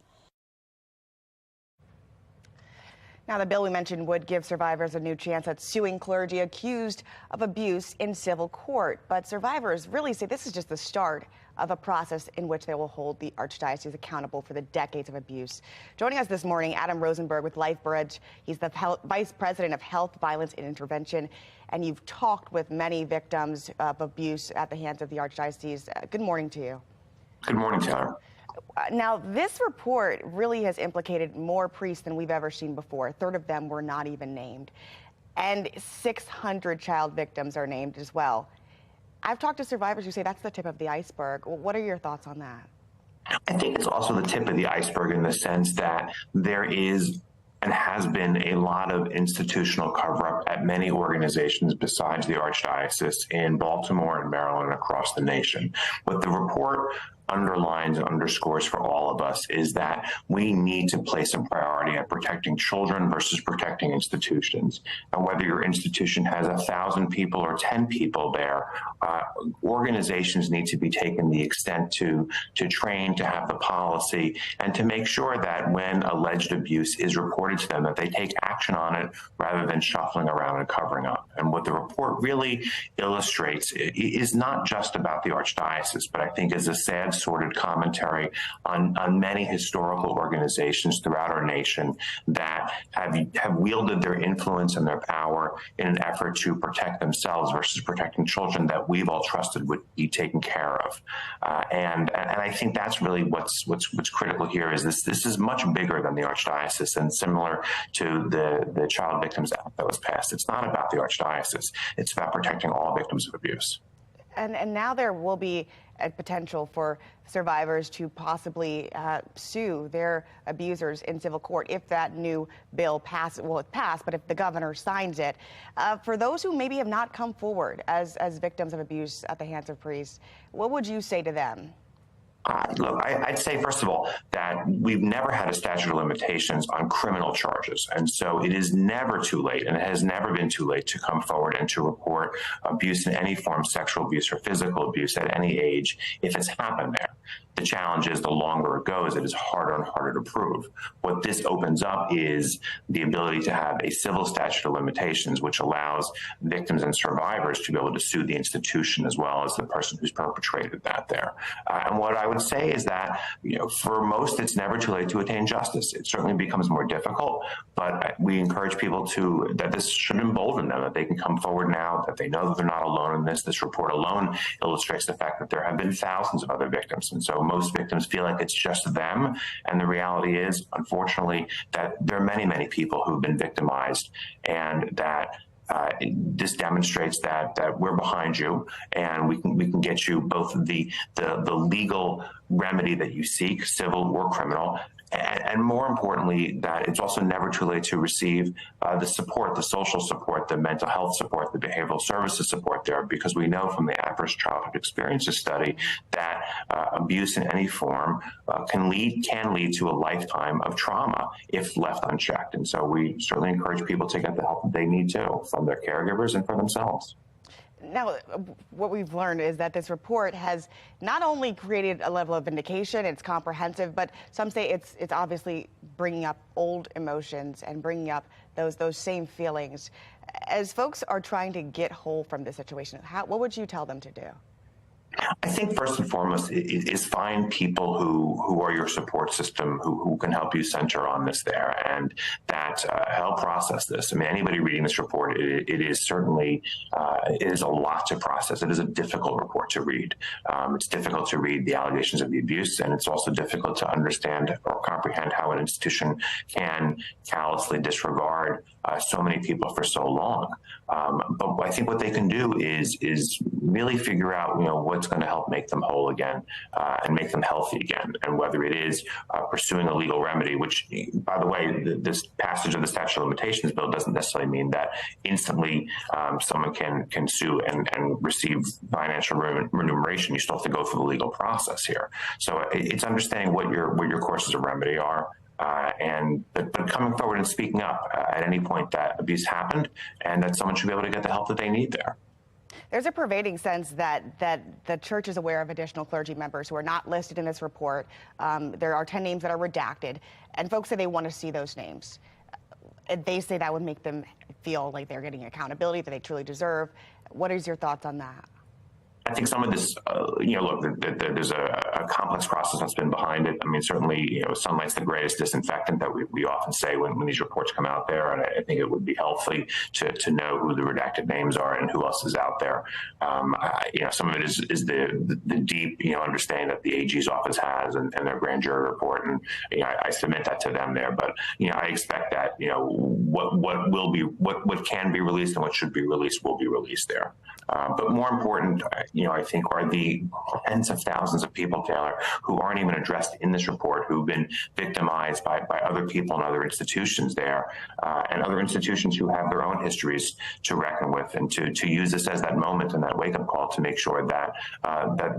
Now, the bill we mentioned would give survivors a new chance at suing clergy accused of abuse in civil court. But survivors really say this is just the start of a process in which they will hold the Archdiocese accountable for the decades of abuse. Joining us this morning, Adam Rosenberg with LifeBridge. He's the Vice President of Health, Violence, and Intervention. And you've talked with many victims of abuse at the hands of the Archdiocese. Good morning to you. Good morning, Taylor. Now, this report really has implicated more priests than we've ever seen before. A third of them were not even named. And 600 child victims are named as well. I've talked to survivors who say that's the tip of the iceberg. What are your thoughts on that? I think it's also the tip of the iceberg in the sense that there is and has been a lot of institutional cover-up at many organizations besides the Archdiocese in Baltimore and Maryland and across the nation. What the report underlines and underscores for all of us is that we need to place a priority at protecting children versus protecting institutions. And whether your institution has 1,000 people or 10 people there, organizations need to be taken the extent to train, to have the policy, and to make sure that when alleged abuse is reported to them, that they take action on it rather than shuffling around and covering up. And what the report really illustrates is not just about the Archdiocese, but I think is a sad, sordid commentary on many historical organizations throughout our nation that have wielded their influence and their power in an effort to protect themselves versus protecting children that we've all trusted would be taken care of. And I think that's really what's critical here is this is much bigger than the Archdiocese and similar to the Child Victims Act that was passed. It's not about the Archdiocese. It's about protecting all victims of abuse. And now there will be a potential for survivors to possibly sue their abusers in civil court if that new bill passes. Well, it passed, but if the governor signs it. For those who maybe have not come forward as victims of abuse at the hands of priests, what would you say to them? Look, I'd say, first of all, that we've never had a statute of limitations on criminal charges. And so it is never too late, and it has never been too late to come forward and to report abuse in any form, sexual abuse or physical abuse at any age, if it's happened there. The challenge is the longer it goes, it is harder and harder to prove. What this opens up is the ability to have a civil statute of limitations, which allows victims and survivors to be able to sue the institution as well as the person who's perpetrated that there. And what I would say is that, for most, it's never too late to attain justice. It certainly becomes more difficult, but we encourage people that this should embolden them, that they can come forward now, that they know that they're not alone in this. This report alone illustrates the fact that there have been thousands of other victims. And so most victims feel like it's just them. And the reality is, unfortunately, that there are many, many people who've been victimized, and that this demonstrates that we're behind you, and we can get you both the legal remedy that you seek, civil or criminal, and more importantly, that it's also never too late to receive the support, the social support, the mental health support, the behavioral services support there, because we know from the Adverse Childhood Experiences study that abuse in any form can lead to a lifetime of trauma if left unchecked. And so we certainly encourage people to get the help that they need to, from their caregivers and for themselves. Now, what we've learned is that this report has not only created a level of vindication, it's comprehensive, but some say it's obviously bringing up old emotions and bringing up those same feelings. As folks are trying to get whole from this situation, what would you tell them to do? I think first and foremost is find people who are your support system, who can help you center on this there, and that help process this. I mean, anybody reading this report, it is certainly, it is a lot to process. It is a difficult report to read. It's difficult to read the allegations of the abuse, and it's also difficult to understand or comprehend how an institution can callously disregard so many people for so long. But I think what they can do is really figure out, what's going to help make them whole again and make them healthy again. And whether it is pursuing a legal remedy, which, by the way, this passage of the statute of limitations bill doesn't necessarily mean that instantly someone can sue and receive financial remuneration. You still have to go through the legal process here. So it's understanding what your courses of remedy are. But coming forward and speaking up at any point that abuse happened, and that someone should be able to get the help that they need there. There's a pervading sense that the church is aware of additional clergy members who are not listed in this report. There are 10 names that are redacted, and folks say they want to see those names. They say that would make them feel like they're getting accountability that they truly deserve. What is your thoughts on that? I think some of this, look, there's a complex process that's been behind it. I mean, certainly, sunlight's the greatest disinfectant that we often say when these reports come out there. And I think it would be healthy to know who the redacted names are and who else is out there. Some of it is the deep, understanding that the AG's office has and their grand jury report. And, I submit that to them there. But, I expect that, what can be released and what should be released will be released there. But more important, I think, are the tens of thousands of people, Taylor, who aren't even addressed in this report, who've been victimized by other people and other institutions there, and other institutions who have their own histories to reckon with, and to use this as that moment and that wake-up call to make sure that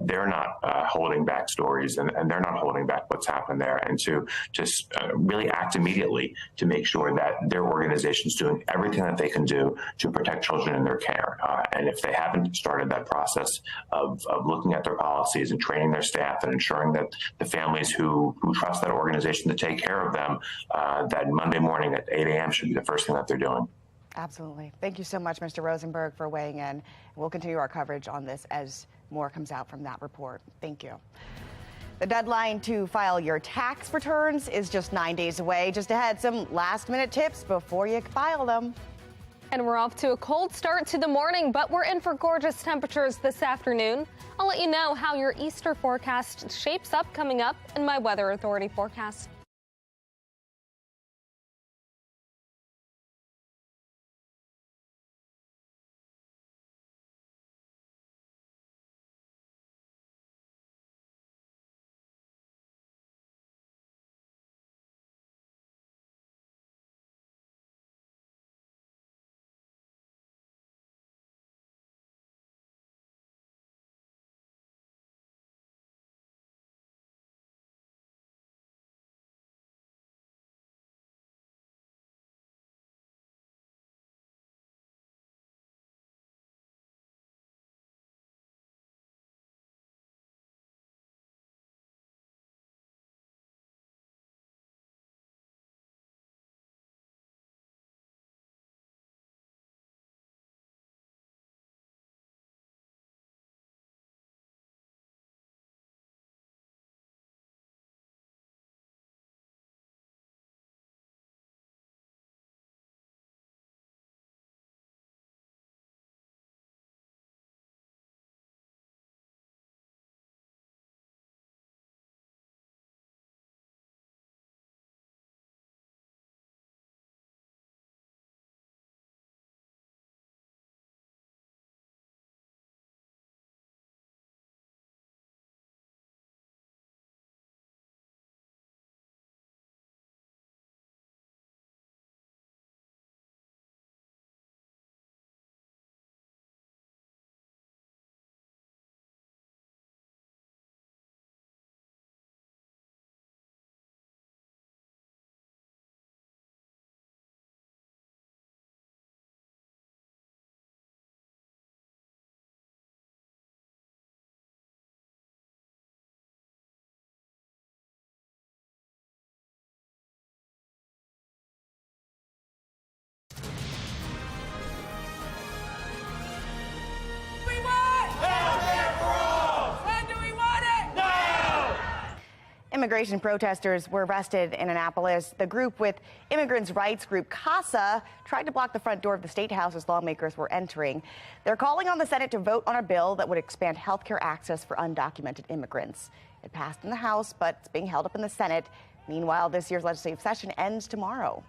they're not holding back stories and they're not holding back what's happened there, and to just really act immediately to make sure that their organization's doing everything that they can do to protect children in their care. And if they haven't started that process of looking at their policies and training their staff and ensuring that the families who trust that organization to take care of them, that Monday morning at 8 a.m. should be the first thing that they're doing. Absolutely. Thank you so much, Mr. Rosenberg, for weighing in. We'll continue our coverage on this as more comes out from that report. Thank you. The deadline to file your tax returns is just 9 days away. Just ahead, some last-minute tips before you file them. And we're off to a cold start to the morning, but we're in for gorgeous temperatures this afternoon. I'll let you know how your Easter forecast shapes up coming up in my Weather Authority forecast. Immigration protesters were arrested in Annapolis. The group with immigrants' rights group CASA tried to block the front door of the State House as lawmakers were entering. They're calling on the Senate to vote on a bill that would expand health care access for undocumented immigrants. It passed in the House, but it's being held up in the Senate. Meanwhile, this year's legislative session ends tomorrow.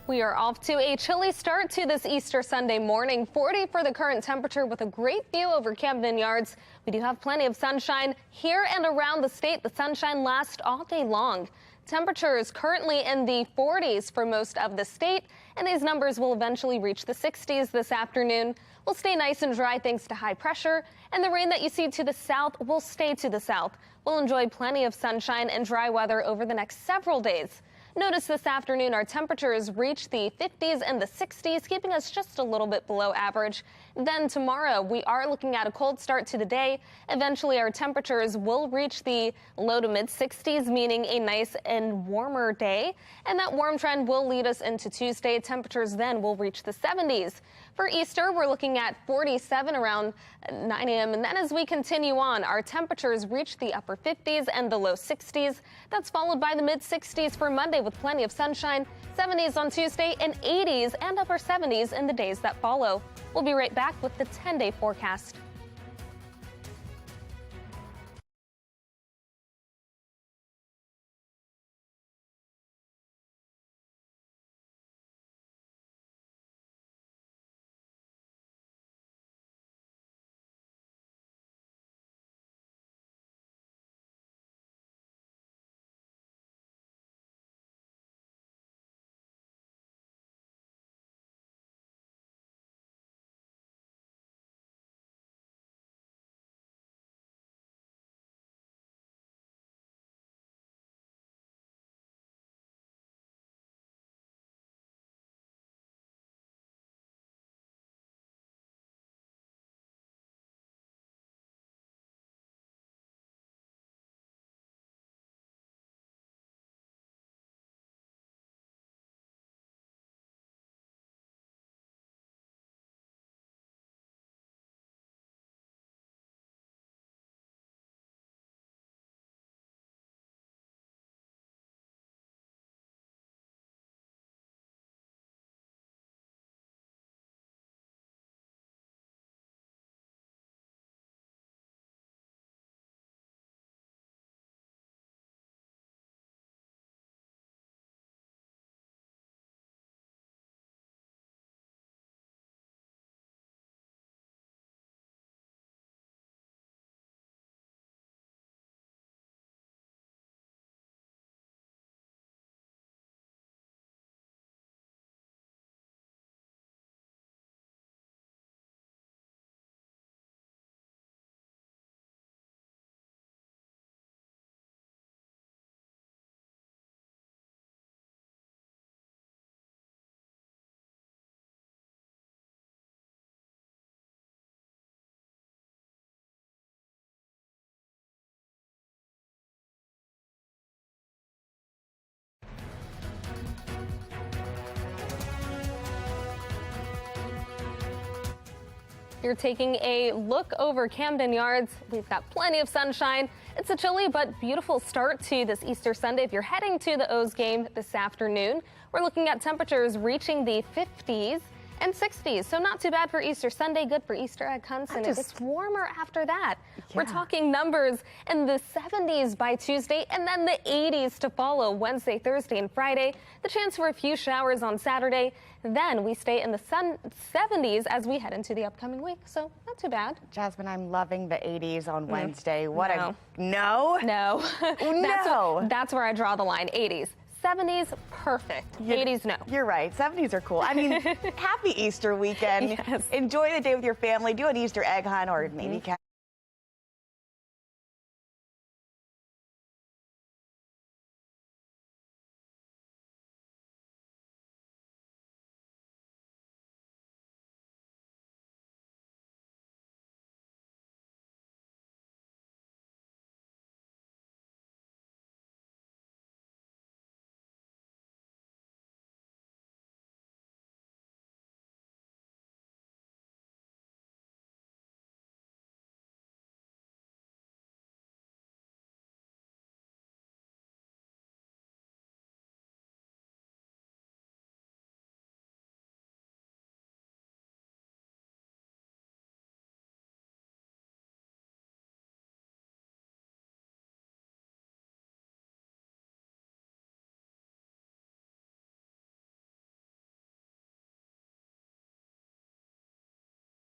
We are off to a chilly start to this Easter Sunday morning. 40 for the current temperature with a great view over Camden Yards. We do have plenty of sunshine here and around the state. The sunshine lasts all day long. Temperatures currently in the 40s for most of the state, and these numbers will eventually reach the 60s this afternoon. We'll stay nice and dry thanks to high pressure, and the rain that you see to the south will stay to the south. We'll enjoy plenty of sunshine and dry weather over the next several days. Notice this afternoon our temperatures reach the 50s and the 60s, keeping us just a little bit below average. Then tomorrow we are looking at a cold start to the day. Eventually our temperatures will reach the low to mid 60s, meaning a nice and warmer day. And that warm trend will lead us into Tuesday. Temperatures then will reach the 70s. For Easter, we're looking at 47 around 9 a.m. And then as we continue on, our temperatures reach the upper 50s and the low 60s. That's followed by the mid 60s for Monday with plenty of sunshine, 70s on Tuesday, and 80s and upper 70s in the days that follow. We'll be right back with the 10-day forecast. You're taking a look over Camden Yards. We've got plenty of sunshine. It's a chilly but beautiful start to this Easter Sunday. If you're heading to the O's game this afternoon, we're looking at temperatures reaching the 50s and 60s. So not too bad for Easter Sunday, good for Easter egg hunts, and it gets warmer after that. Yeah. We're talking numbers in the 70s by Tuesday and then the 80s to follow Wednesday, Thursday, and Friday. The chance for a few showers on Saturday. Then we stay in the 70s as we head into the upcoming week. So not too bad. Jasmine, I'm loving the 80s on Wednesday. No. That's where I draw the line. 80s. 70s, perfect. 80s, no. You're right. 70s are cool. I mean, happy Easter weekend. Yes. Enjoy the day with your family. Do an Easter egg hunt or maybe catch